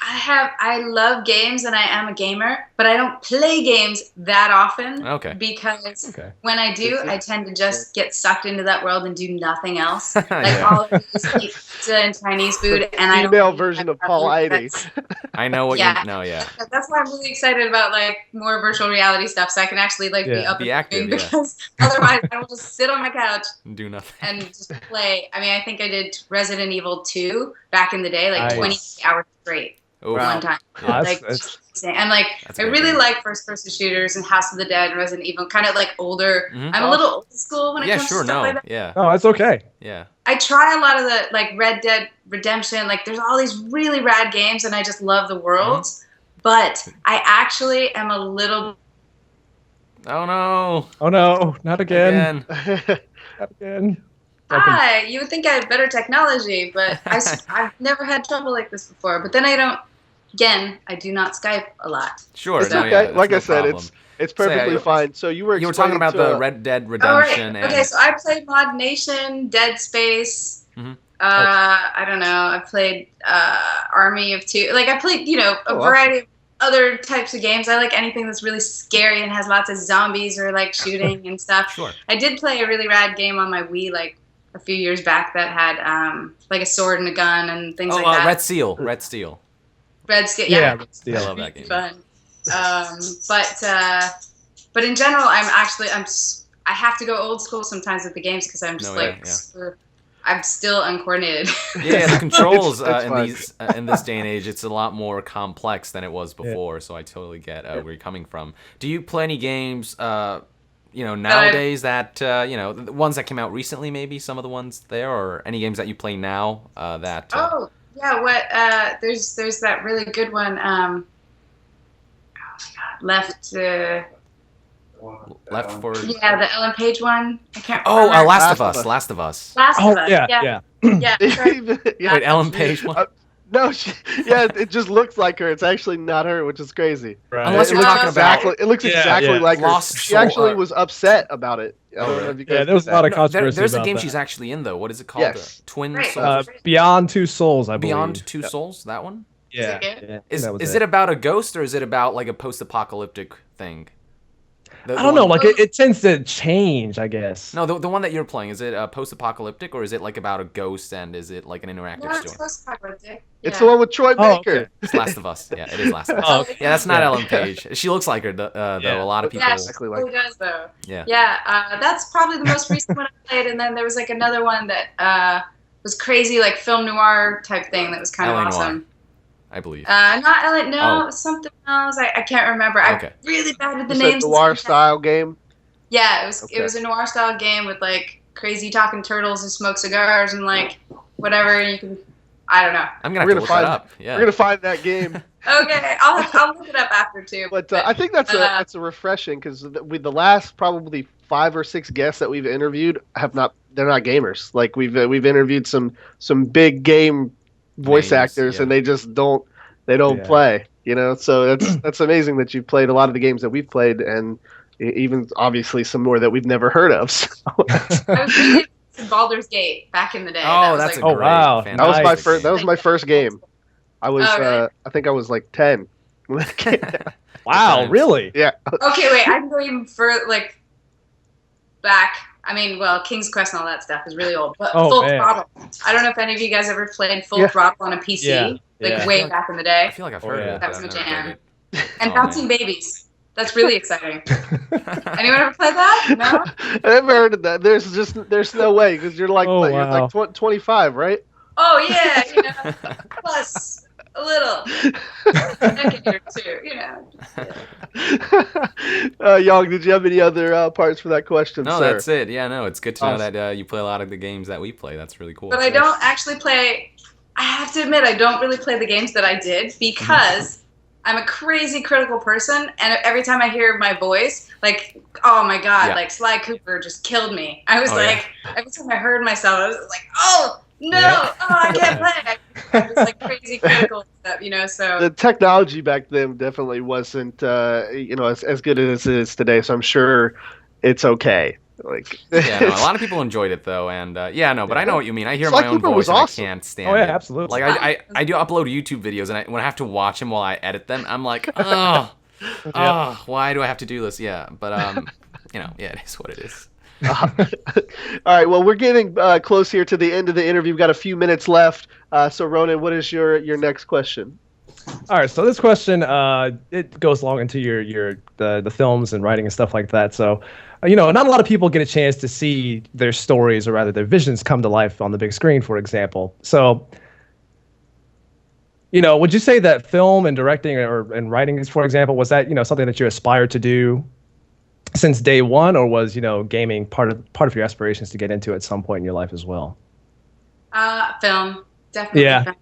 I love games and I am a gamer, but I don't play games that often. Okay. Because when I do, I tend to just get sucked into that world and do nothing else. All of this pizza and Chinese food, and I don't. Female version of Paul Eide. I know what you know. Yeah. That's why I'm really excited about more virtual reality stuff, so I can actually be active. Because otherwise, I will just sit on my couch and do nothing and just play. I mean, I think I did Resident Evil 2 back in the day, 20 hours straight. One time. Yeah. And I really like first-person shooters and House of the Dead and Resident Evil, kind of older. Mm-hmm. I'm a little old school when it comes to stuff like that. Yeah. Oh, that's okay. Yeah. I try a lot of the Red Dead Redemption. There's all these really rad games, and I just love the worlds. Mm-hmm. But I actually am a little. Oh no! Oh no! Not again! Not again! Hi, you would think I have better technology, but I've never had trouble like this before. But then I don't again, I do not Skype a lot. Sure. It's no, okay. yeah, that's like no I said, problem. it's perfectly fine. So you were talking about the Red Dead Redemption. Oh, right. Okay, so I played Mod Nation, Dead Space. I don't know. I played Army of Two. Like I played, a variety of other types of games. I like anything that's really scary and has lots of zombies or like shooting and stuff. Sure. I did play a really rad game on my Wii like a few years back that had like a sword and a gun and things like that. Red Steel. Red Steel. Red Steel. Yeah, Yeah. Red Steel. I love that game. Fun. But in general, I have to go old school sometimes with the games because I'm just I'm still uncoordinated. Yeah, the controls it's in this day and age, it's a lot more complex than it was before. So I totally get where you're coming from. Do you play any games, nowadays that the ones that came out recently, maybe some of the ones there, or any games that you play now that? Oh yeah, what? There's that really good one. Oh my God, Left for Yeah, the Ellen Page one. I can't. Oh, remember. Last of Us. Last of Us. Yeah. Yeah. Wait, Ellen Page one? No, it just looks like her. It's actually not her, which is crazy. Right. Unless you're talking about it looks exactly like her. Lost She Soul, actually was upset about it. I don't know if you guys there was a lot of did controversy. There's a about game that. she's actually in though. What is it called? Yes. Twin Right. Souls. Beyond Two Souls, I believe. Beyond Two Souls. That one. Yeah. Is it Is it about a ghost or is it about like a post-apocalyptic thing? I don't know. Like it tends to change, I guess. No, the one that you're playing, is it post-apocalyptic or is it like about a ghost and is it like an interactive No, it's story? post-apocalyptic. It's the one with Troy Baker. Okay. It's Last of Us. Yeah, it is Last of Us. Oh, okay. Yeah, that's not Ellen Page. She looks like her though. A lot of people. Yeah, Exactly she like really does though. Yeah. Yeah, that's probably the most recent one I played, and then there was like another one that was crazy, like film noir type thing that was kind of LA awesome. Noire, I believe. Not Ellen. No, Oh. it was something else. I can't remember. Okay. I'm really bad with the It's names. a noir style game. Yeah, it was. Okay. It was a noir style game with like crazy talking turtles who smoke cigars and like whatever. And you can. I don't know. I'm gonna We're have to gonna look that find up. Yeah. We're gonna find that game. Okay, I'll look it up after too. But I think that's a refreshing because with the last probably 5 or 6 guests that we've interviewed they're not gamers. Like we've interviewed some big game voice Names, actors yeah. and they just don't play. So that's amazing that you've played a lot of the games that we've played and even obviously some more that we've never heard of. So. I was really into Baldur's Gate back in the day. Oh, That was, that's like, a great. wow. That was my fantastic first. That game. was my first game. I was. Oh, really? I think I was like 10 when that came out. Wow, times. really? Yeah. Okay, wait. I can go even further, like back. I mean, well, King's Quest and all that stuff is really old. But Full man. Throttle. I don't know if any of you guys ever played Full Yeah. Throttle on a PC, Yeah, like yeah. way back in the I day. feel like I've Oh, heard yeah. of it. That but was I've my never jam. played And Oh, Bouncing Babies. That's really exciting. Anyone ever played that? No. I never heard of that. There's no way because you're like Oh, you're wow. like 25, right? Oh yeah, plus a little, a decade or two, Yong, did you have any other parts for that question, No, sir? that's it. Yeah, no, it's good to know Awesome. that you play a lot of the games that we play. That's really cool. But I don't actually play. I have to admit, I don't really play the games that I did because I'm a crazy critical person, and every time I hear my voice, like, oh my god, Yeah. like Sly Cooper just killed me. I was Oh, like, every time I heard myself, I was like, oh no, I can't play. I was like crazy critical stuff, So The technology back then definitely wasn't, as good as it is today. So I'm sure it's okay. Like, Yeah, no, a lot of people enjoyed it though, and but I know what you mean. I hear Sly my own Cooper voice was and awesome. I can't stand Oh yeah, it. absolutely. Like I do upload YouTube videos, and when I have to watch them while I edit them, I'm like, why do I have to do this? Yeah, but yeah, it is what it is. All right. Well, we're getting close here to the end of the interview. We've got a few minutes left. So, Ronan, what is your next question? All right, so this question it goes along into the films and writing and stuff like that. So, not a lot of people get a chance to see their stories or rather their visions come to life on the big screen, for example. So, would you say that film and directing and writing, for example, was that something that you aspired to do since day one, or was gaming part of your aspirations to get into at some point in your life as well? film, definitely. Yeah. Film.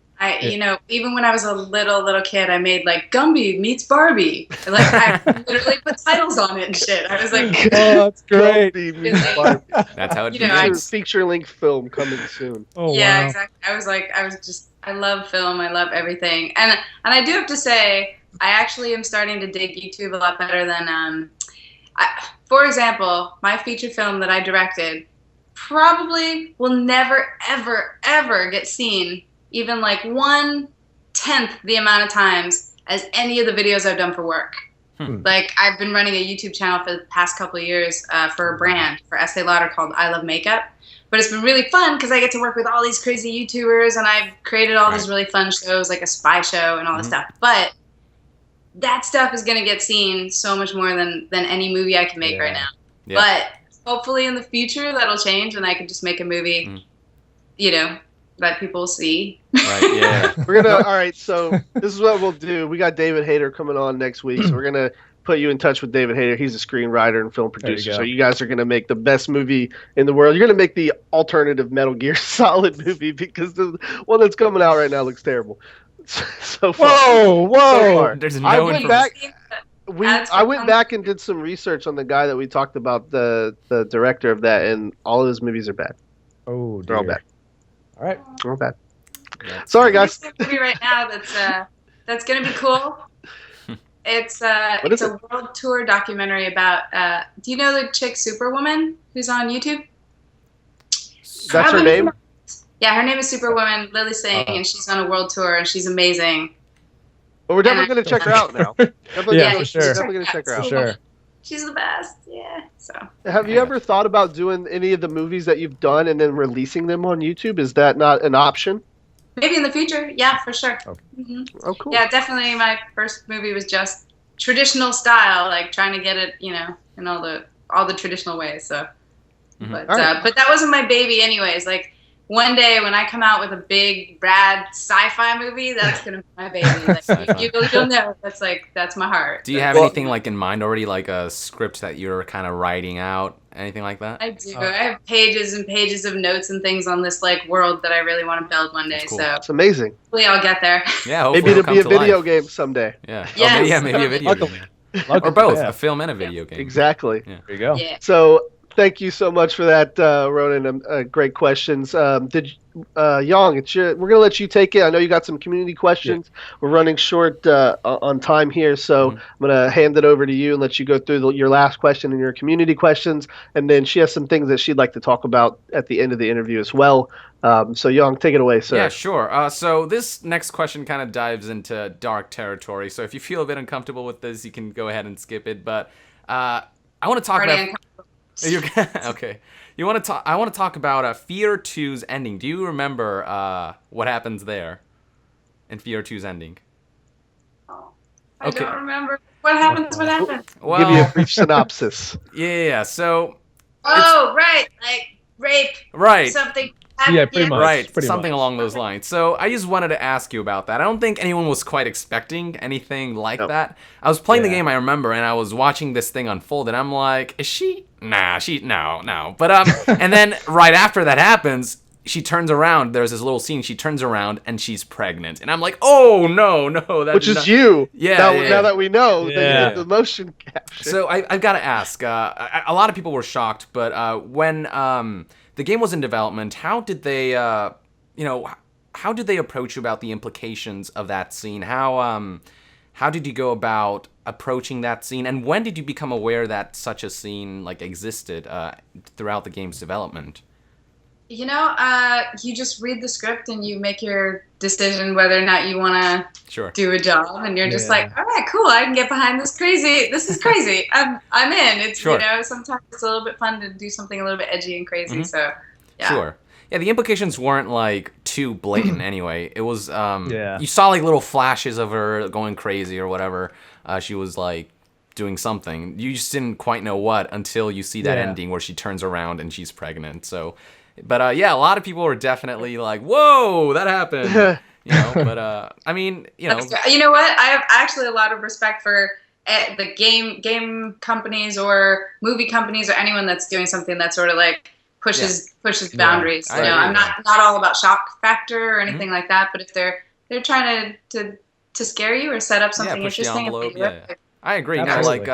Even when I was a little kid, I made like Gumby meets Barbie. Like I literally put titles on it and shit. I was like, Oh, that's great. That's how it I begins. Feature length film coming soon. Oh, yeah, wow. exactly. I was I love film. I love everything. And I do have to say, I actually am starting to dig YouTube a lot better than, for example, my feature film that I directed probably will never, ever, ever get seen even like 1/10 the amount of times as any of the videos I've done for work. Like, I've been running a YouTube channel for the past couple of years for a brand, for F.E.A.R called I Love Makeup. But it's been really fun because I get to work with all these crazy YouTubers, and I've created all these really fun shows, like a spy show and all this stuff. But that stuff is going to get seen so much more than any movie I can make right now. Yeah. But hopefully in the future that'll change, and I can just make a movie, you know, that people see. Right, yeah. We're gonna. All right, so this is what we'll do. We got David Hayter coming on next week, so we're gonna put you in touch with David Hayter. He's a screenwriter and film producer. So you guys are gonna make the best movie in the world. You're gonna make the alternative Metal Gear Solid movie, because the one that's coming out right now looks terrible. So far. Whoa! So far. There's no I went information. back and did some research on the guy that we talked about, the director of that, and all of his movies are bad. Oh, dear. They're all bad. All right. They're all bad. Sorry, guys. There's a movie right now that's gonna be cool. It's a world tour documentary about. Do you know the chick Superwoman who's on YouTube? That's her name? Yeah, her name is Superwoman, Lily Singh, and she's on a world tour, and she's amazing. Well, we're definitely going to check her out now. For sure. Definitely going to check her out. For sure. She's the best, yeah. So. Have you ever thought about doing any of the movies that you've done and then releasing them on YouTube? Is that not an option? Maybe in the future, yeah, for sure. Okay. Oh, cool. Yeah, definitely. My first movie was just traditional style, like trying to get it, you know, in all the traditional ways. So, but that wasn't my baby, anyways. Like, one day when I come out with a big, rad sci-fi movie, that's gonna be my baby. Like, you'll know. That's my heart. Do you have anything like in mind already, like a script that you're kind of writing out, anything like that? I do. I have pages and pages of notes and things on this like world that I really want to build one day. Cool. So it's amazing. Hopefully, I'll get there. Yeah, hopefully maybe it'll be a video life. game someday. Yeah. Yes. Maybe a video game. Or both, a film and a video game. Exactly. Yeah. There you go. Yeah. So thank you so much for that, Ronan. Great questions. Yong, we're going to let you take it. I know you got some community questions. Yeah. We're running short on time here, so I'm going to hand it over to you and let you go through your last question and your community questions. And then she has some things that she'd like to talk about at the end of the interview as well. So Yong, take it away, sir. Yeah, sure. So this next question kind of dives into dark territory. So if you feel a bit uncomfortable with this, you can go ahead and skip it. But I want to talk about... Okay. I want to talk about F.E.A.R 2's ending. Do you remember what happens there in F.E.A.R 2's ending? Oh, I don't remember. What happens? What happens? Well, give you a brief synopsis. Yeah. So. Right. Like rape. Right. Something. Yeah, pretty much. Right, pretty something much. along those lines. So I just wanted to ask you about that. I don't think anyone was quite expecting anything like that. I was playing the game, I remember, and I was watching this thing unfold, and I'm like, is she? Nah, no. But, and then right after that happens, she turns around. There's this little scene. She turns around, and she's pregnant. And I'm like, oh, no. Which is you. Yeah. Now that we know that you did the motion capture. So I've got to ask. A lot of people were shocked, but when... the game was in development. How did they, how did they approach you about the implications of that scene? How did you go about approaching that scene? And when did you become aware that such a scene existed throughout the game's development? You just read the script and you make your decision whether or not you want to do a job, and you're just like, all right, cool, I can get behind this crazy. This is crazy. I'm in. It's sometimes it's a little bit fun to do something a little bit edgy and crazy. So yeah. Sure. Yeah, the implications weren't too blatant anyway. It was you saw little flashes of her going crazy or whatever. She was doing something. You just didn't quite know what until you see that ending where she turns around and she's pregnant. So. But a lot of people were definitely like, "Whoa, that happened!" But I mean, You know what? I have actually a lot of respect for the game companies or movie companies or anyone that's doing something that sort of pushes boundaries. I'm not all about shock factor or anything like that. But if they're trying to scare you or set up something interesting, I agree. Absolutely.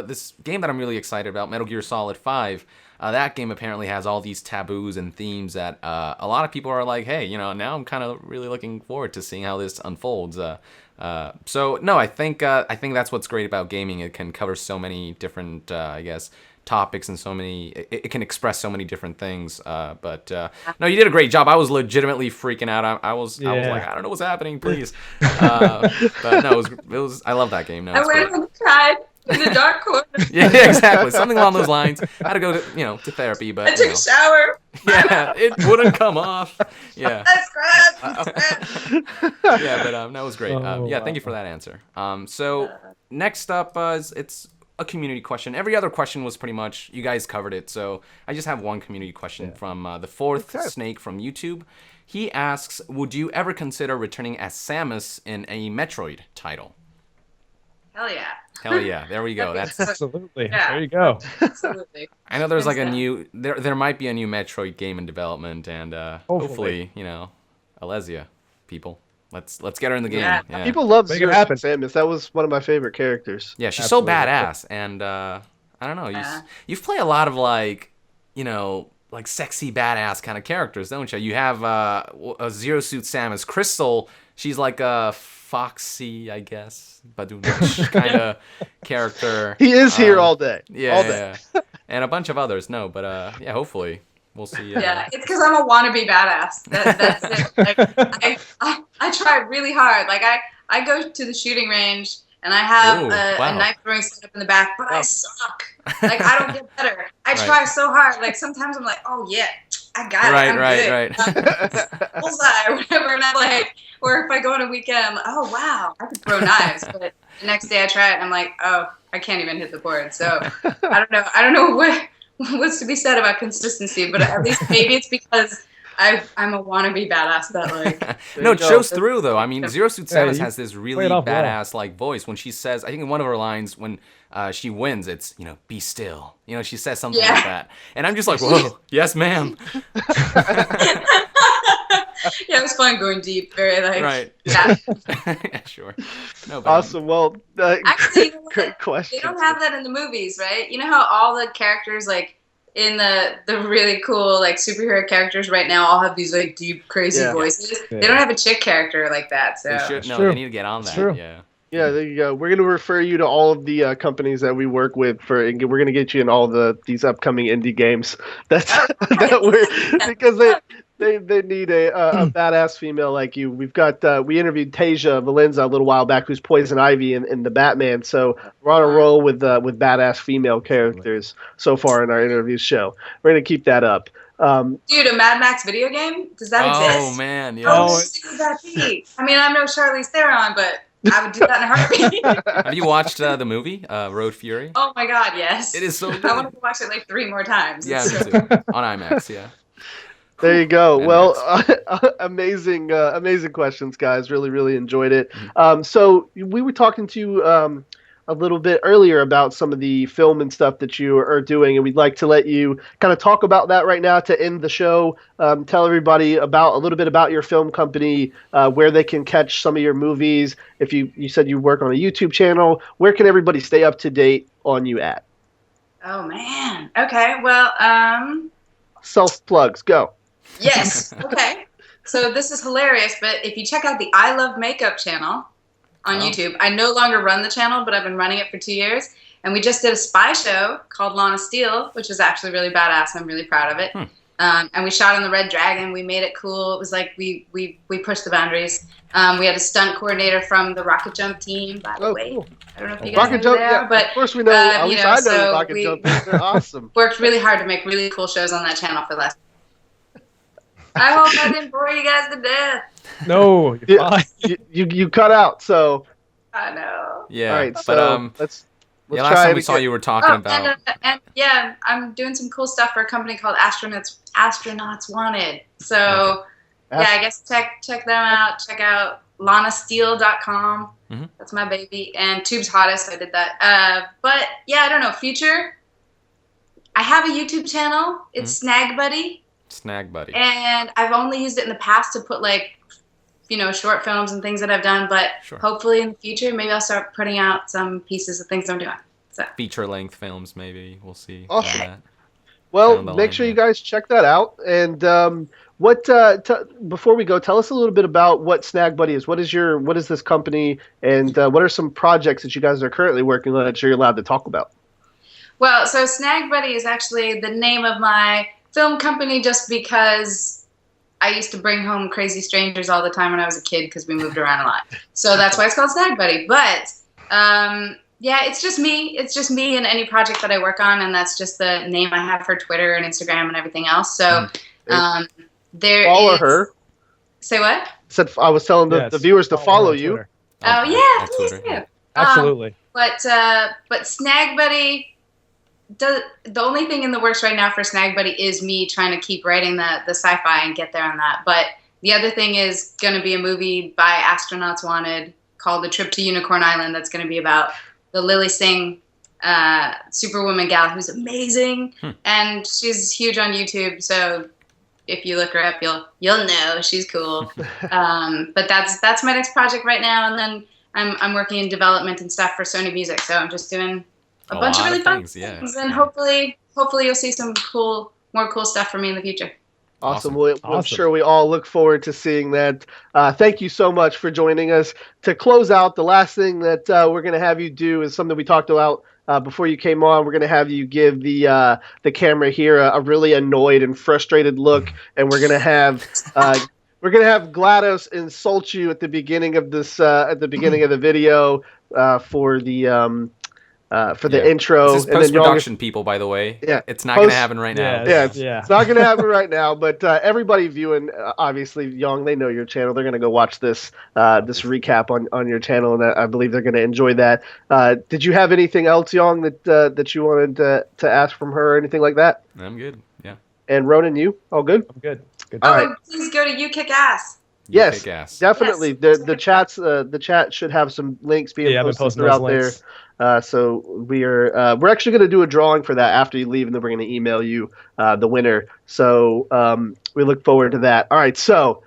This game that I'm really excited about, Metal Gear Solid 5. That game apparently has all these taboos and themes that a lot of people are like, hey, now I'm kind of really looking forward to seeing how this unfolds. So no, I think that's what's great about gaming. It can cover so many different, I guess, topics and so many. It can express so many different things. But no, you did a great job. I was legitimately freaking out. I was like, I don't know what's happening, please. But no, it was. I love that game. No, I went and cried in the dark corner. Yeah, exactly. Something along those lines. I had to go to therapy, but I took a shower. Yeah, it wouldn't come off. Yeah. That's great. Yeah, but that was great. Yeah, thank you for that answer. So next up it's a community question. Every other question was pretty much you guys covered it. So I just have one community question from the fourth snake from YouTube. He asks, would you ever consider returning as Samus in a Metroid title? Hell yeah. Hell yeah. There we go. That's Absolutely. Yeah. There you go. Absolutely. I know there's like a new there might be a new Metroid game in development, and hopefully Alesia people. Let's get her in the game. Yeah. Yeah. People love Make it happen. Samus. That was one of my favorite characters. Yeah, she's Absolutely. so badass, and I don't know. You've played a lot of like sexy badass kind of characters, don't you? You have a Zero Suit Samus. Crystal, she's like a foxy, I guess, badoosh kind of character. He is here all day. Yeah, all day. yeah. And a bunch of others. No, but yeah, hopefully we'll see. Yeah, it's because I'm a wannabe badass. That's it. Like, I try really hard. Like I go to the shooting range and I have a knife throwing set up in the back, but I suck. Like I don't get better. I try so hard. Like sometimes I'm like, oh yeah, I got it. I'm good. Bullseye or whatever. And I'm like, or if I go on a weekend, I'm like, oh wow, I can throw knives. But the next day I try it and I'm like, oh, I can't even hit the board. So I don't know what's to be said about consistency, but at least maybe it's because I'm a wannabe badass that like. No, it shows through though. I mean, Zero Suit Samus has this really badass like voice when she says. I think in one of her lines when she wins, it's be still. She says something like that, and I'm just like, whoa, yes, ma'am. Yeah, it was fun going deep. Very like. Right. Yeah. Yeah, sure. No, but, awesome. Well, actually, great question. They don't have that in the movies, right? You know how all the characters like in the really cool like superhero characters right now all have these like deep crazy voices. Yeah. They don't have a chick character like that. So they need to get on that. True. Yeah. Yeah, there you go. We're going to refer you to all of the companies that we work with we're going to get you in all these upcoming indie games. Because they need a badass female like you. We've got we interviewed Tasia Valenza a little while back, who's Poison Ivy in the Batman. So we're on a roll with badass female characters so far in our interview show. We're going to keep that up. Dude, a Mad Max video game? Does that exist? Oh man, yeah. How sick would that be? I mean, I'm no Charlize Theron, but I would do that in a heartbeat. Have you watched the movie Road Fury? Oh my god, yes. It is so good. I want to watch it like 3 more times. Yeah, me too. On IMAX, yeah. There you go. Well, amazing questions, guys. Really, really enjoyed it. So we were talking to you a little bit earlier about some of the film and stuff that you are doing, and we'd like to let you kind of talk about that right now to end the show. Tell everybody a little bit about your film company, where they can catch some of your movies. If you said you work on a YouTube channel, where can everybody stay up to date on you at? Oh man. Okay. Well, self plugs, go. Yes. Okay. So this is hilarious, but if you check out the I Love Makeup channel on YouTube, I no longer run the channel, but I've been running it for 2 years. And we just did a spy show called Lana Steele, which was actually really badass. I'm really proud of it. And we shot on the Red Dragon. We made it cool. It was like we pushed the boundaries. We had a stunt coordinator from the Rocket Jump team, by the way. Cool. I don't know if you guys know who they are, but of course we know. At least I know the Rocket Jump. They're awesome. Worked really hard to make really cool shows on that channel for the last. I hope I didn't bore you guys to death. No, you're fine. You cut out, so. I know. Yeah, all right, but so let's last time we saw you were talking about. And yeah, I'm doing some cool stuff for a company called Astronauts Wanted. So yeah, I guess check them out. Check out lanasteele.com. That's my baby. And Tube's Hottest, I did that. But yeah, I don't know. Future. I have a YouTube channel. It's Snag Buddy. Snag Buddy. And I've only used it in the past to put like short films and things that I've done, but hopefully in the future, maybe I'll start putting out some pieces of things I'm doing. So. Feature-length films, maybe. We'll see. Awesome. That. Well, make sure you guys check that out. And before we go, tell us a little bit about what Snag Buddy is. What is this company, and what are some projects that you guys are currently working on that you're allowed to talk about? Well, so Snag Buddy is actually the name of my film company, just because I used to bring home crazy strangers all the time when I was a kid because we moved around a lot. So that's why it's called Snag Buddy. But yeah, it's just me. It's just me in any project that I work on, and that's just the name I have for Twitter and Instagram and everything else. So there follow her. Say what? I was telling the viewers to follow you. Oh yeah, please do. Absolutely. But Snag Buddy. The only thing in the works right now for Snag Buddy is me trying to keep writing the sci-fi and get there on that. But the other thing is going to be a movie by Astronauts Wanted called The Trip to Unicorn Island. That's going to be about the Lily Singh Superwoman gal who's amazing, and she's huge on YouTube. So if you look her up, you'll know she's cool. But that's my next project right now, and then I'm working in development and stuff for Sony Music. So I'm just doing a bunch of really fun things, and hopefully you'll see some more cool stuff from me in the future. Awesome. Well, I'm sure we all look forward to seeing that. Thank you so much for joining us. To close out, the last thing that we're going to have you do is something we talked about before you came on. We're going to have you give the camera here a really annoyed and frustrated look, and we're going to have GLaDOS insult you at the beginning of this at the beginning of the video for the intro. This is post-production, people, by the way. Yeah. It's not going to happen right now. It's not going to happen right now, but everybody viewing, obviously, Yong, they know your channel. They're going to go watch this recap on your channel, and I believe they're going to enjoy that. Did you have anything else, Yong, that you wanted to ask from her or anything like that? I'm good, yeah. And Ronan, you? All good? I'm good. All right. Please go to You Kick Ass. Yes, definitely. Yes. The chat should have some links being posted throughout there. So we're actually going to do a drawing for that after you leave, and then we're going to email you the winner. So we look forward to that. All right, so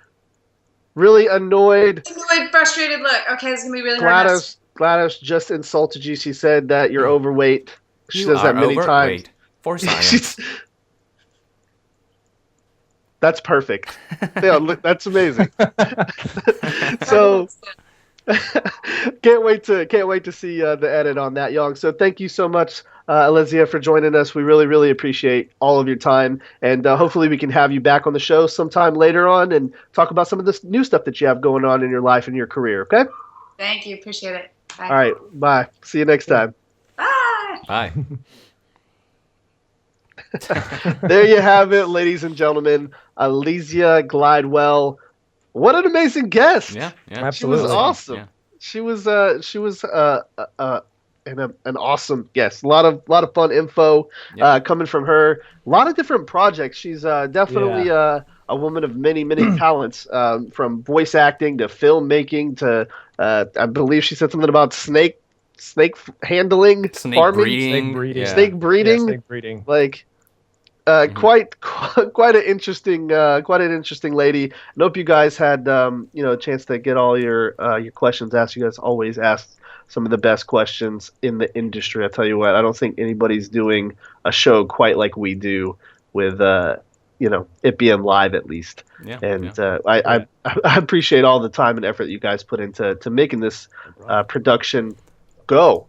really annoyed, frustrated look. Okay, this is going to be really hard. GLaDOS just insulted you. She said that you're overweight. She says that many times. For science. That's perfect. Yeah, that's amazing. So can't wait to see the edit on that, Yong. So thank you so much, Alesia, for joining us. We really, really appreciate all of your time, and hopefully we can have you back on the show sometime later on and talk about some of this new stuff that you have going on in your life and your career. Okay? Thank you. Appreciate it. Bye. All right. Bye. See you next time. Bye. Bye. There you have it, ladies and gentlemen. Alesia Glidewell. What an amazing guest! Yeah, absolutely. She was awesome. Yeah. She was an awesome guest. A lot of fun info coming from her. A lot of different projects. She's definitely a woman of many talents, from voice acting to filmmaking to I believe she said something about snake handling, farming, snake breeding. Like. Quite an interesting lady. I hope you guys had a chance to get all your questions asked. You guys always ask some of the best questions in the industry. I tell you what, I don't think anybody's doing a show quite like we do with it being live, at least. Yeah, and I appreciate all the time and effort you guys put into making this production go.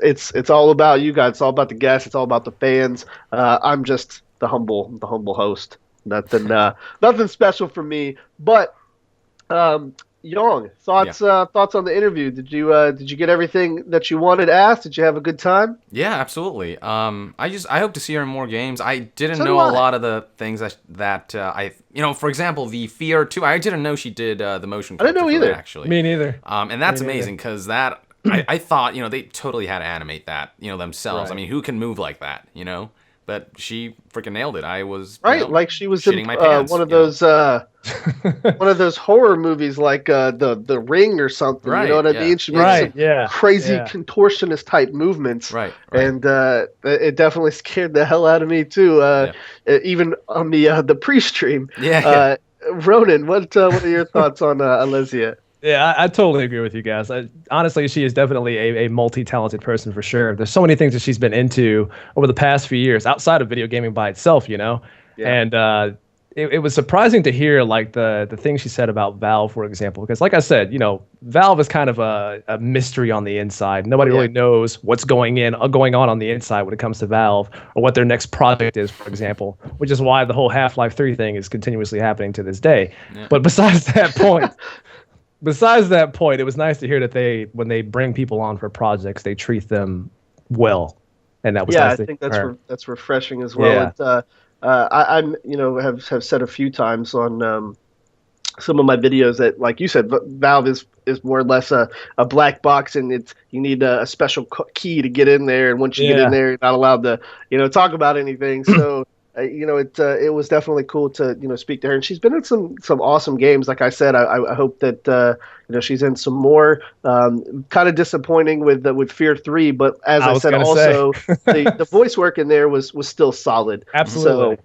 It's all about you guys. It's all about the guests. It's all about the fans. I'm just the humble host. Nothing special for me. But Yong, thoughts on the interview? Did you get everything that you wanted asked? Did you have a good time? Yeah, absolutely. I hope to see her in more games. I didn't know a lot of the things that I for example, the F.E.A.R 2. I didn't know she did the motion capture. I didn't know either. Actually, me neither. And that's amazing because that. I thought, they totally had to animate that, themselves. Right. I mean, who can move like that, But she freaking nailed it. I was like she was in one of those one of those horror movies, like the Ring or something. Right, you know what I mean? She made some crazy contortionist type movements. Right. And it definitely scared the hell out of me too. Even on the pre-stream. Ronan, what are your thoughts on Alesia? Yeah, I totally agree with you guys. Honestly, she is definitely a multi-talented person for sure. There's so many things that she's been into over the past few years outside of video gaming by itself, you know? Yeah. And it was surprising to hear like the things she said about Valve, for example, because like I said, you know, Valve is kind of a mystery on the inside. Nobody really knows what's going on the inside when it comes to Valve or what their next project is, for example, which is why the whole Half-Life 3 thing is continuously happening to this day. Yeah. But besides that point, it was nice to hear that when they bring people on for projects, they treat them well, and that was nice I think that's refreshing as well. Yeah. I'm have said a few times on some of my videos that, like you said, Valve is more or less a black box, and you need a special key to get in there, and once you get in there, you're not allowed to talk about anything. So. It was definitely cool to speak to her, and she's been in some awesome games. Like I said, I hope that she's in some more. Kind of disappointing with F.E.A.R 3, but as I said, also the voice work in there was still solid. Absolutely.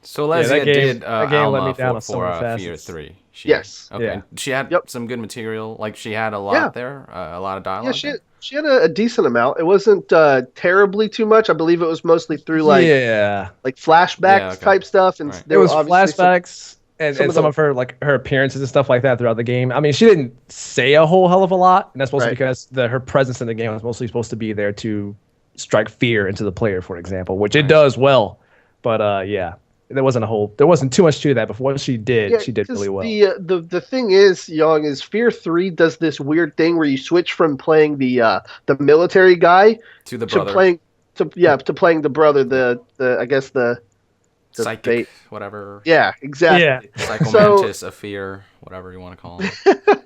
So Alesia did Alma let me down for F.E.A.R 3. Yes. Okay. Yeah. She had some good material. Like she had a lot there, a lot of dialogue. Yeah, she had a decent amount. It wasn't terribly too much. I believe it was mostly through like flashback type stuff, and there was flashbacks and some of her her appearances and stuff like that throughout the game. I mean, she didn't say a whole hell of a lot, and that's mostly because her presence in the game was mostly supposed to be there to strike fear into the player, for example, which it does well. But there wasn't too much to that, but for what she did really well. The thing is, Yong, is F.E.A.R 3 does this weird thing where you switch from playing the military guy to the brother. to playing the brother, I guess the psychic, whatever. Yeah, exactly. Yeah. Psychomantis, a fear, whatever you want to call it.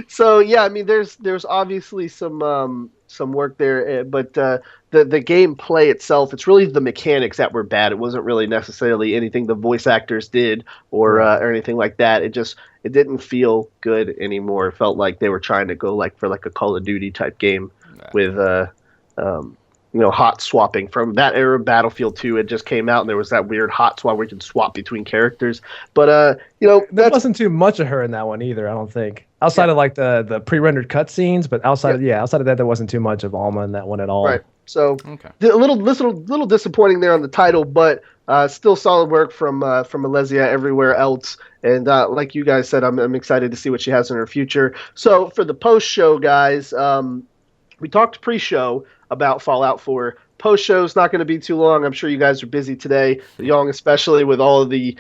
So yeah, I mean, there's obviously some work there, but the gameplay itself, it's really the mechanics that were bad. It wasn't really necessarily anything the voice actors did or anything like that. It didn't feel good anymore. It felt like they were trying to go for a Call of Duty type game with hot swapping from that era of Battlefield 2. It just came out and there was that weird hot swap where you can swap between characters. But there wasn't too much of her in that one either, I don't think. Outside of the pre-rendered cutscenes, but outside of that, there wasn't too much of Alma in that one at all. Right. So a little disappointing there on the title, but still solid work from Alesia everywhere else. And like you guys said, I'm excited to see what she has in her future. So for the post-show, guys, we talked pre-show about Fallout 4. Post-show's not going to be too long. I'm sure you guys are busy today, Yong especially, with all of the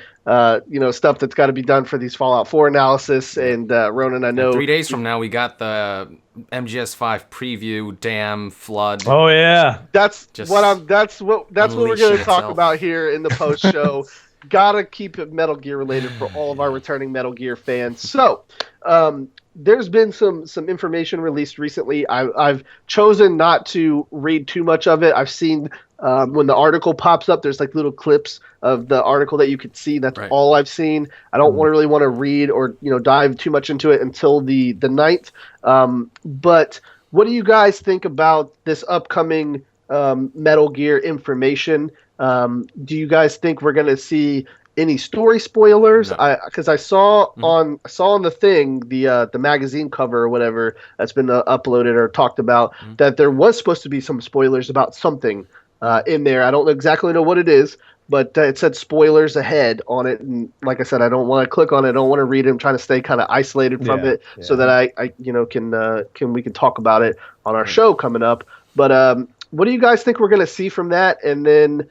stuff that's got to be done for these Fallout 4 analysis. And Ronan, I know 3 days from now we got the MGS5 preview. Damn flood. Oh yeah, that's what we're going to talk about here in the post-show. Gotta keep it Metal Gear related for all of our returning Metal Gear fans. So, there's been some information released recently. I've chosen not to read too much of it. I've seen when the article pops up, there's little clips of the article that you could see. That's all I've seen. I don't really want to read or dive too much into it until the 9th. But what do you guys think about this upcoming Metal Gear information? Do you guys think we're going to see any story spoilers? Because I saw on the thing, the magazine cover or whatever that's been uploaded or talked about, that there was supposed to be some spoilers about something in there. I don't exactly know what it is, but it said spoilers ahead on it. And like I said, I don't want to click on it. I don't want to read it. I'm trying to stay kind of isolated from it so that I we can talk about it on our show coming up. But what do you guys think we're going to see from that? And then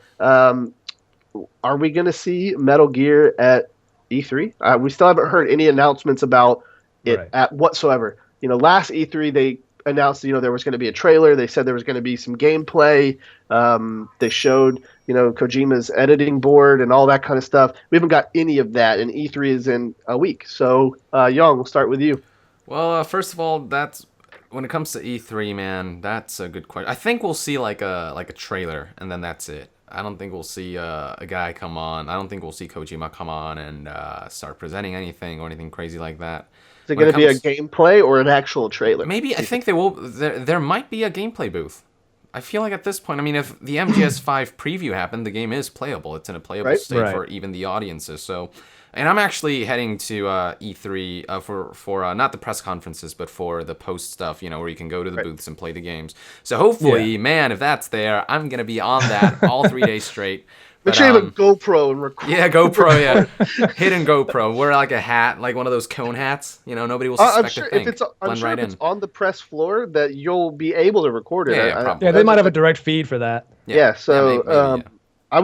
are we going to see Metal Gear at E3? We still haven't heard any announcements about it at whatsoever. Last E3 they announced there was going to be a trailer. They said there was going to be some gameplay. They showed Kojima's editing board and all that kind of stuff. We haven't got any of that, and E3 is in a week. So Yong, we'll start with you. Well, first of all, when it comes to E3, man, that's a good question. I think we'll see like a trailer, and then that's it. I don't think we'll see a guy come on. I don't think we'll see Kojima come on and start presenting anything or anything crazy like that. Is it going to be a gameplay or an actual trailer? Maybe. I think they will. There might be a gameplay booth. I feel like at this point, I mean, if the MGS5 preview happened, the game is playable. It's in a playable state for even the audiences. So, and I'm actually heading to E3 for not the press conferences, but for the post stuff, where you can go to the booths and play the games. So hopefully, man, if that's there, I'm going to be on that all 3 days straight. Make sure you have a GoPro and record. Yeah, GoPro, hidden GoPro. Wear like a hat, like one of those cone hats. Nobody will suspect a thing. I'm sure if it's on the press floor that you'll be able to record it. Yeah, they might have a direct feed for that. Yeah, so I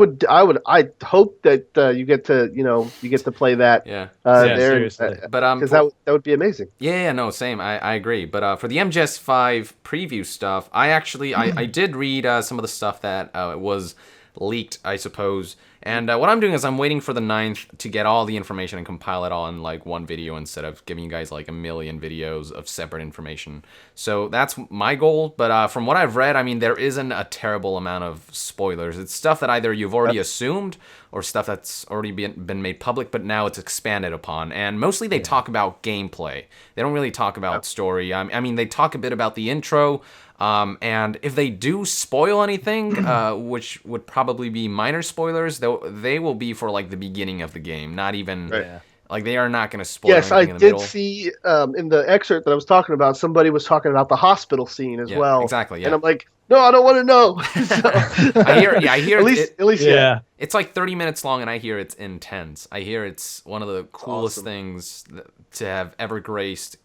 hope that you get to play that. Yeah, there, seriously. But because that would be amazing. Yeah, no, same. I agree. But for the MGS5 preview stuff, I did read some of the stuff that was leaked, I suppose. And what I'm doing is I'm waiting for the 9th to get all the information and compile it all in like one video instead of giving you guys like a million videos of separate information. So that's my goal. But from what I've read, I mean, there isn't a terrible amount of spoilers. It's stuff that either you've already assumed or stuff that's already been made public, but now it's expanded upon. And mostly they talk about gameplay. They don't really talk about story. I mean, they talk a bit about the intro. And if they do spoil anything, which would probably be minor spoilers, though, they will be for like the beginning of the game, not even like they are not going to spoil. Yes, anything I in the did middle. see in the excerpt that I was talking about, somebody was talking about the hospital scene as well. Exactly. Yeah. And I'm like, no, I don't want to know. So, I hear. At least, yeah. It's like 30 minutes long, and I hear it's intense. I hear it's one of the coolest things to have ever graced,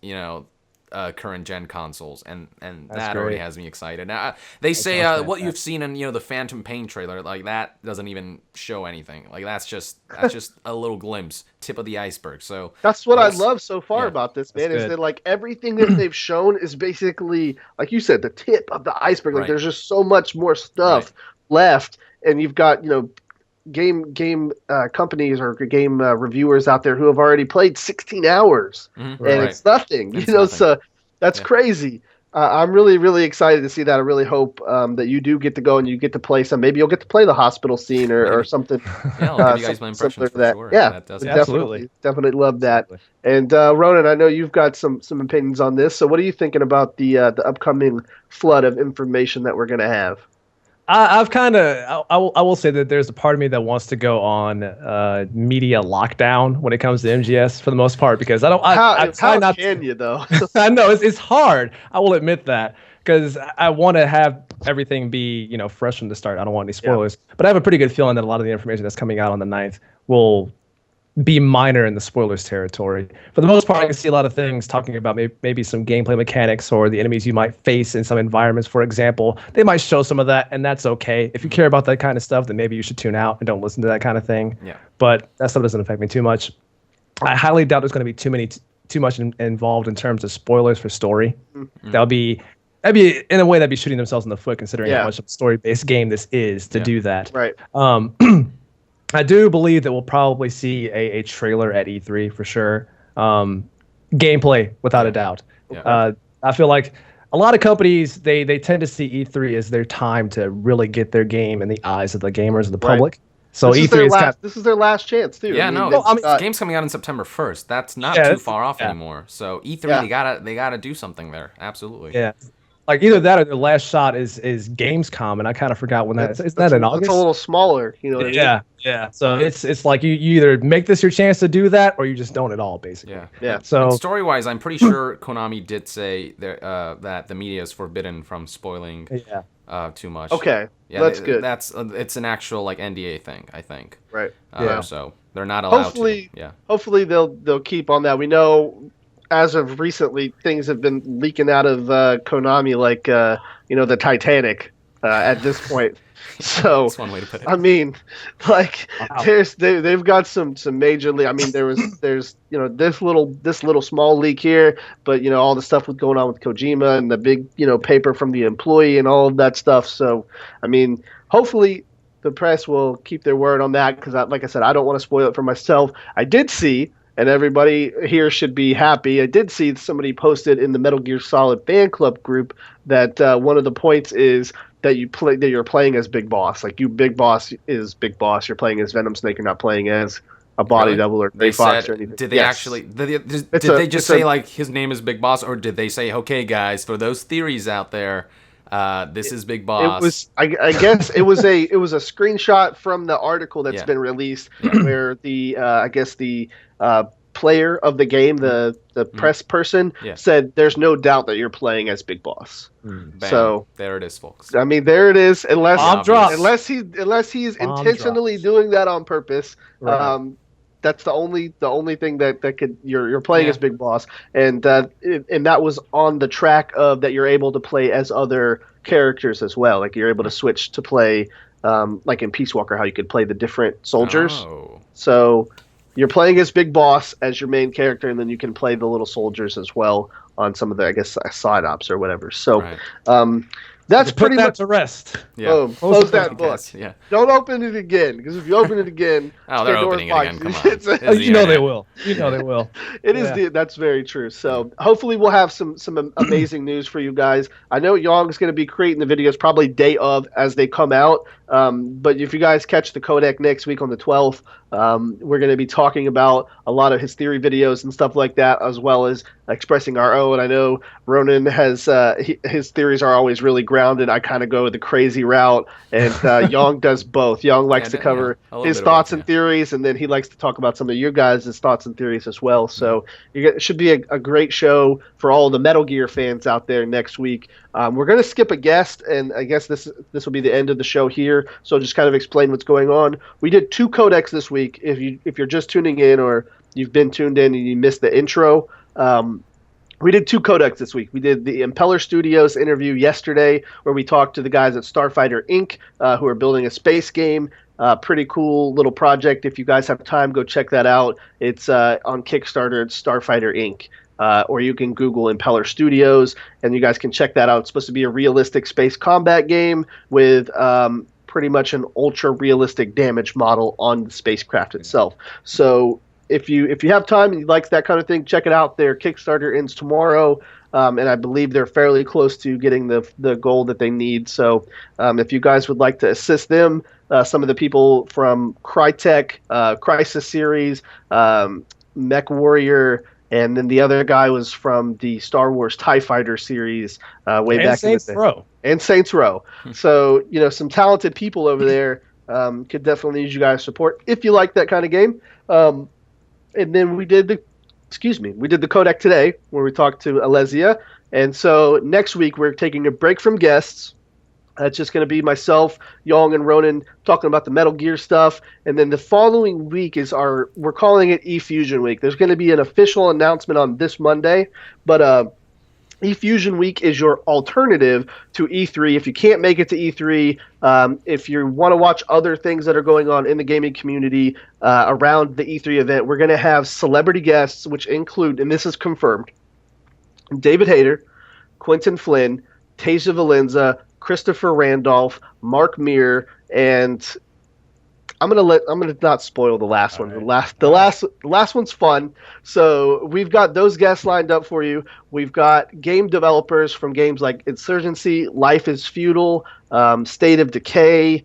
current gen consoles, and that already has me excited. Now they say what you've seen in the Phantom Pain trailer, like that doesn't even show anything. Like that's just a little glimpse, tip of the iceberg. So that's what I love so far about this, man, is that like everything that they've shown is basically, like you said, the tip of the iceberg. Like there's just so much more stuff left, and you've got game companies or game reviewers out there who have already played 16 hours and it's nothing. So that's crazy. I'm really, really excited to see that. I really hope that you do get to go and you get to play some. Maybe you'll get to play the hospital scene or something. Yeah, I'll give you guys my impressions for that. Sure. Yeah, absolutely. Definitely love that. And Ronan, I know you've got some opinions on this. So what are you thinking about the upcoming flood of information that we're going to have? I will say that there's a part of me that wants to go on media lockdown when it comes to MGS for the most part, because how can you though? I know it's hard. I will admit that, because I want to have everything be fresh from the start. I don't want any spoilers, but I have a pretty good feeling that a lot of the information that's coming out on the 9th will be minor in the spoilers territory. For the most part, I can see a lot of things talking about maybe some gameplay mechanics or the enemies you might face in some environments, for example. They might show some of that, and that's okay. If you care about that kind of stuff, then maybe you should tune out and don't listen to that kind of thing. Yeah. But that stuff doesn't affect me too much. I highly doubt there's going to be too much involved in terms of spoilers for story. Mm-hmm. That'd be in a way that'd be shooting themselves in the foot, considering how much of a story-based game this is to do that. Right. I do believe that we'll probably see a trailer at E3 for sure. Gameplay, without a doubt. Yeah. I feel like a lot of companies, they tend to see E3 as their time to really get their game in the eyes of the gamers and the public. So this is their last chance too. Yeah, the game's coming out on September 1st. That's not too far off anymore. So E3, they gotta do something there. Absolutely. Yeah. Like either that or their last shot is Gamescom, and I kind of forgot when that is. Is that in August? It's a little smaller, Yeah. So it's like you either make this your chance to do that, or you just don't at all, basically. Yeah. So story wise, I'm pretty sure Konami did say that the media is forbidden from spoiling too much. Okay. Yeah, that's good. It's an actual like NDA thing, I think. Right. So they're not allowed to. Yeah. Hopefully they'll keep on that. We know, as of recently, things have been leaking out of Konami, like the Titanic at this point. So that's one way to put it. I mean, like they've got some majorly. I mean, there's this little small leak here, but all the stuff going on with Kojima and the big paper from the employee and all of that stuff. So I mean, hopefully the press will keep their word on that, because like I said, I don't want to spoil it for myself. I did see. And everybody here should be happy. I did see somebody posted in the Metal Gear Solid fan club group that one of the points is that you're playing as Big Boss. Like Big Boss is Big Boss. You're playing as Venom Snake. You're not playing as a body double or Gray Fox or anything. Did they actually? Did they just say like his name is Big Boss, or did they say, okay, guys, for those theories out there, This is Big Boss. It was, I guess, it was a screenshot from the article that's been released, where the I guess the player of the game, the press person, said, "There's no doubt that you're playing as Big Boss." So there it is, folks. I mean, there it is. Unless he's Bomb intentionally doing that on purpose. Right. That's the only thing that could you're playing as Big Boss, and that was on the track of that you're able to play as other characters as well. Like you're able to switch to play, like in Peace Walker, how you could play the different soldiers. Oh. So you're playing as Big Boss as your main character, and then you can play the little soldiers as well on some of the, I guess, side ops or whatever. So. That's pretty much to rest. Yeah. Boom. Close that book. Yeah. Don't open it again, because if you open it again, they're opening it again. Come on. You know they will. You know they will. It is that's very true. So hopefully we'll have some amazing news for you guys. I know Yong's going to be creating the videos probably day of as they come out. But if you guys catch the Codec next week on the 12th, we're going to be talking about a lot of his theory videos and stuff like that, as well as expressing our own. I know Ronan has his theories are always really grounded. I kind of go the crazy route, and Yong does both. Yong likes to cover his thoughts and theories, and then he likes to talk about some of your guys' thoughts and theories as well. So it should be a great show for all the Metal Gear fans out there next week. We're going to skip a guest, and I guess this will be the end of the show here. So just kind of explain what's going on. We did 2 codecs this week. If you're just tuning in, or you've been tuned in and you missed the intro, we did 2 codecs this week. We did the Impeller Studios interview yesterday, where we talked to the guys at Starfighter Inc., who are building a space game. Pretty cool little project. If you guys have time, go check that out. It's on Kickstarter. It's Starfighter Inc., or you can Google Impeller Studios, and you guys can check that out. It's supposed to be a realistic space combat game with pretty much an ultra-realistic damage model on the spacecraft itself. So if you have time and you like that kind of thing, check it out. Their Kickstarter ends tomorrow, and I believe they're fairly close to getting the goal that they need. So if you guys would like to assist them, some of the people from Crytek, Crisis Series, Mech Warrior, and then the other guy was from the Star Wars TIE Fighter series way back in the day. And Saints Row. So, some talented people over there could definitely use you guys' support if you like that kind of game. And then we did the Codec today, where we talked to Alesia. And so next week we're taking a break from guests. It's just going to be myself, Yong, and Ronan talking about the Metal Gear stuff. And then the following week is we're calling it E-Fusion Week. There's going to be an official announcement on this Monday, but E-Fusion Week is your alternative to E3. If you can't make it to E3, if you want to watch other things that are going on in the gaming community around the E3 event, we're going to have celebrity guests, which include, and this is confirmed, David Hayter, Quentin Flynn, Tasia Valenza, Christopher Randolph, Mark Meir, and I'm gonna not spoil the last one. Right. The last one's fun. So we've got those guests lined up for you. We've got game developers from games like Insurgency, Life is Feudal, State of Decay.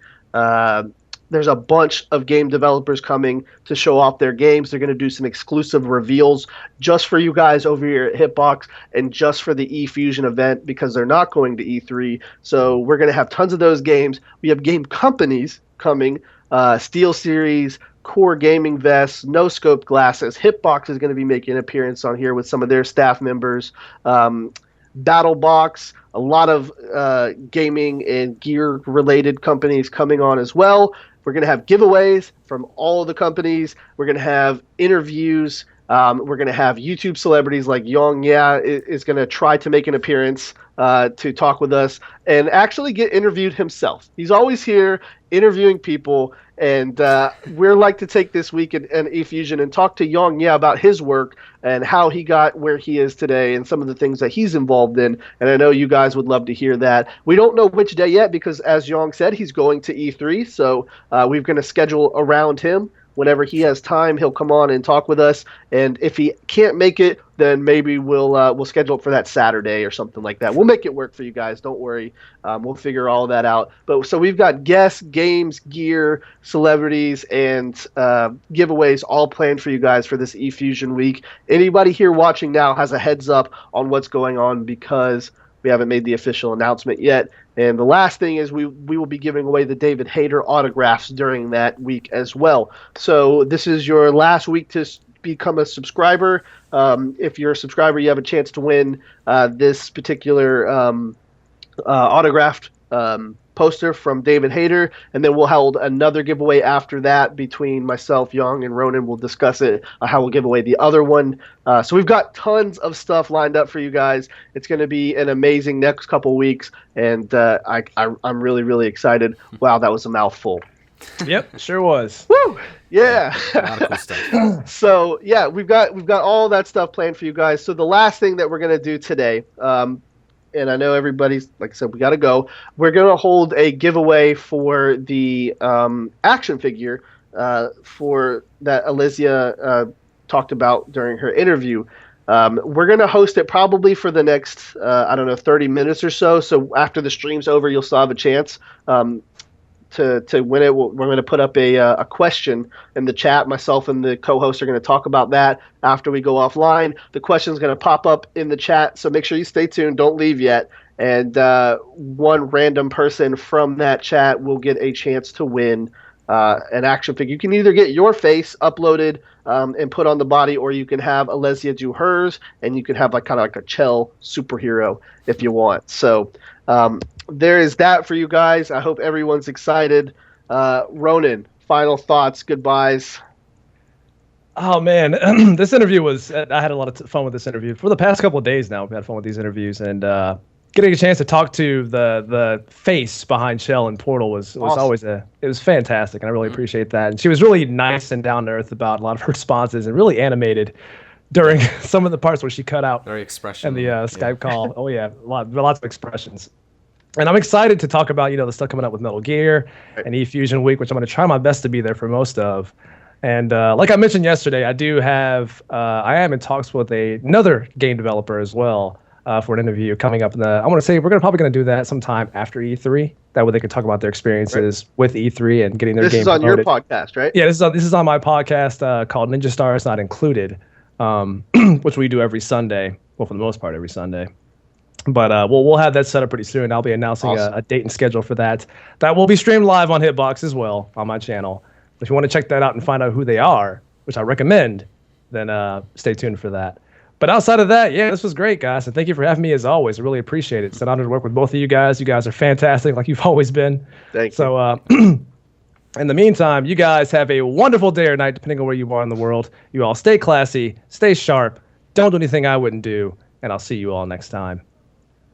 There's a bunch of game developers coming to show off their games. They're going to do some exclusive reveals just for you guys over here at Hitbox and just for the E-Fusion event, because they're not going to E3. So we're going to have tons of those games. We have game companies coming, SteelSeries, Core Gaming Vests, No Scope Glasses. Hitbox is going to be making an appearance on here with some of their staff members. BattleBox, a lot of gaming and gear-related companies coming on as well. We're going to have giveaways from all of the companies. We're going to have interviews. We're going to have YouTube celebrities like Yong is going to try to make an appearance to talk with us and actually get interviewed himself. He's always here interviewing people, and we're like to take this week in E-Fusion and talk to Yong about his work and how he got where he is today and some of the things that he's involved in. And I know you guys would love to hear that. We don't know which day yet because, as Yong said, he's going to E3, so we're going to schedule around him. Whenever he has time, he'll come on and talk with us. And if he can't make it, then maybe we'll schedule it for that Saturday or something like that. We'll make it work for you guys. Don't worry. We'll figure all that out. But so we've got guests, games, gear, celebrities, and giveaways all planned for you guys for this E-Fusion week. Anybody here watching now has a heads up on what's going on because we haven't made the official announcement yet. And the last thing is we will be giving away the David Hayter autographs during that week as well. So this is your last week to become a subscriber. If you're a subscriber, you have a chance to win this particular autographed poster from David Hayter, and then we'll hold another giveaway after that between myself, Yong, and Ronan. We'll discuss it, how we'll give away the other one. So we've got tons of stuff lined up for you guys. It's going to be an amazing next couple weeks, and I'm really, really excited. Wow, that was a mouthful. Yep, sure was. Woo! Yeah. A lot of cool stuff. So yeah, we've got all that stuff planned for you guys. So the last thing that we're going to do today, and I know everybody's, like I said, we got to go. We're going to hold a giveaway for the action figure for that Alesia talked about during her interview. We're going to host it probably for the next, 30 minutes or so. So after the stream's over, you'll still have a chance to win it. We're going to put up a question in the chat. Myself and the co-host are going to talk about that after we go offline. The question is going to pop up in the chat, so make sure you stay tuned. Don't leave yet. And one random person from that chat will get a chance to win an action figure. You can either get your face uploaded and put on the body, or you can have Alesia do hers, and you can have kind of like a Chell superhero if you want. So there is that for you guys. I hope everyone's excited. Ronan, final thoughts, goodbyes. Oh man, this interview was. I had a lot of fun with this interview for the past couple of days. Now we've had fun with these interviews, and getting a chance to talk to the face behind Chell and Portal was awesome. Always it was fantastic, and I really appreciate that. And she was really nice and down to earth about a lot of her responses, and really animated during some of the parts where she cut out very expression and the Skype call. Oh yeah, lots of expressions. And I'm excited to talk about the stuff coming up with Metal Gear and eFusion Week, which I'm going to try my best to be there for most of. And like I mentioned yesterday, I am in talks with another game developer as well for an interview coming up. I want to say we're probably going to do that sometime after E3. That way they can talk about their experiences with E3 and getting their game promoted. This is on your podcast, right? Yeah, this is on my podcast called Ninja Stars Not Included, which we do every Sunday. Well, for the most part, every Sunday. But we'll have that set up pretty soon. I'll be announcing a date and schedule for that. That will be streamed live on Hitbox as well on my channel. If you want to check that out and find out who they are, which I recommend, then stay tuned for that. But outside of that, yeah, this was great, guys. And thank you for having me as always. I really appreciate it. It's an honor to work with both of you guys. You guys are fantastic, like you've always been. Thank you. So in the meantime, you guys have a wonderful day or night, depending on where you are in the world. You all stay classy, stay sharp, don't do anything I wouldn't do, and I'll see you all next time.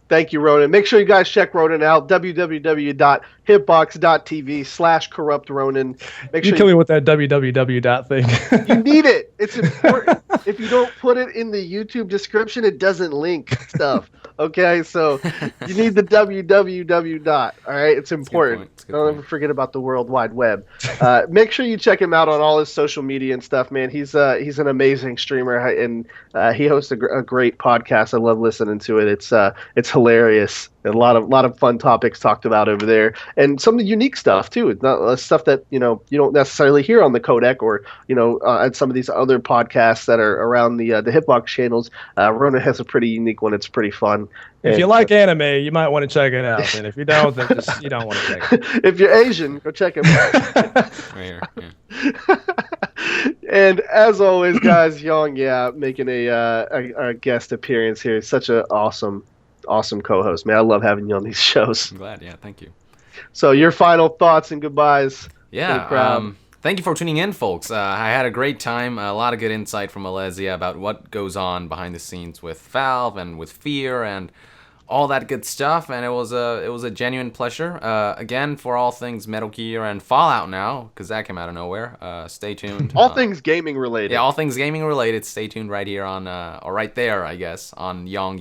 Thank you, Ronan. Make sure you guys check Ronan out, www.hitbox.tv/corruptronan. Make sure you kill me with that www thing. You need it. It's important. If you don't put it in the YouTube description, it doesn't link stuff. Okay, so you need the www. All right, it's important. Don't ever forget about the World Wide Web. Make sure you check him out on all his social media and stuff, man. He's an amazing streamer, and he hosts a great podcast. I love listening to it. It's hilarious. And a lot of fun topics talked about over there, and some of the unique stuff too. It's not stuff that you don't necessarily hear on the Codec or at some of these other podcasts that are around the Hitbox channels. Ronan has a pretty unique one. It's pretty fun. If you like anime, you might want to check it out. And if you don't, then you don't want to check it. If you're Asian, go check him out. Right here, yeah. And as always, guys, Yong, making a guest appearance here. Such an awesome co-host, man. I love having you on these shows. I'm glad. Yeah, thank you. So your final thoughts and goodbyes. Yeah. Thank you for tuning in, folks. I had a great time. A lot of good insight from Alesia about what goes on behind the scenes with Valve and with F.E.A.R. and all that good stuff. And it was a genuine pleasure. Again, for all things Metal Gear and Fallout now, because that came out of nowhere. Stay tuned. All things gaming related. Yeah, all things gaming related. Stay tuned right here on, or right there, I guess, on Yong.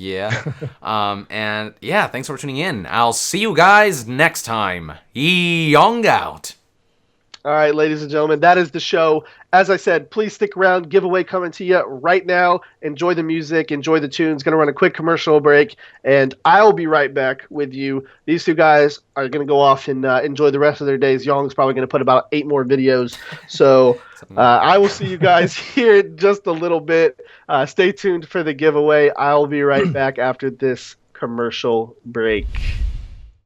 And yeah, thanks for tuning in. I'll see you guys next time. Yong out. All right, ladies and gentlemen, that is the show. As I said, please stick around. Giveaway coming to you right now. Enjoy the music. Enjoy the tunes. Going to run a quick commercial break, and I'll be right back with you. These two guys are going to go off and enjoy the rest of their days. Yong's probably going to put about 8 more videos. So I will see you guys here in just a little bit. Stay tuned for the giveaway. I'll be right back after this commercial break.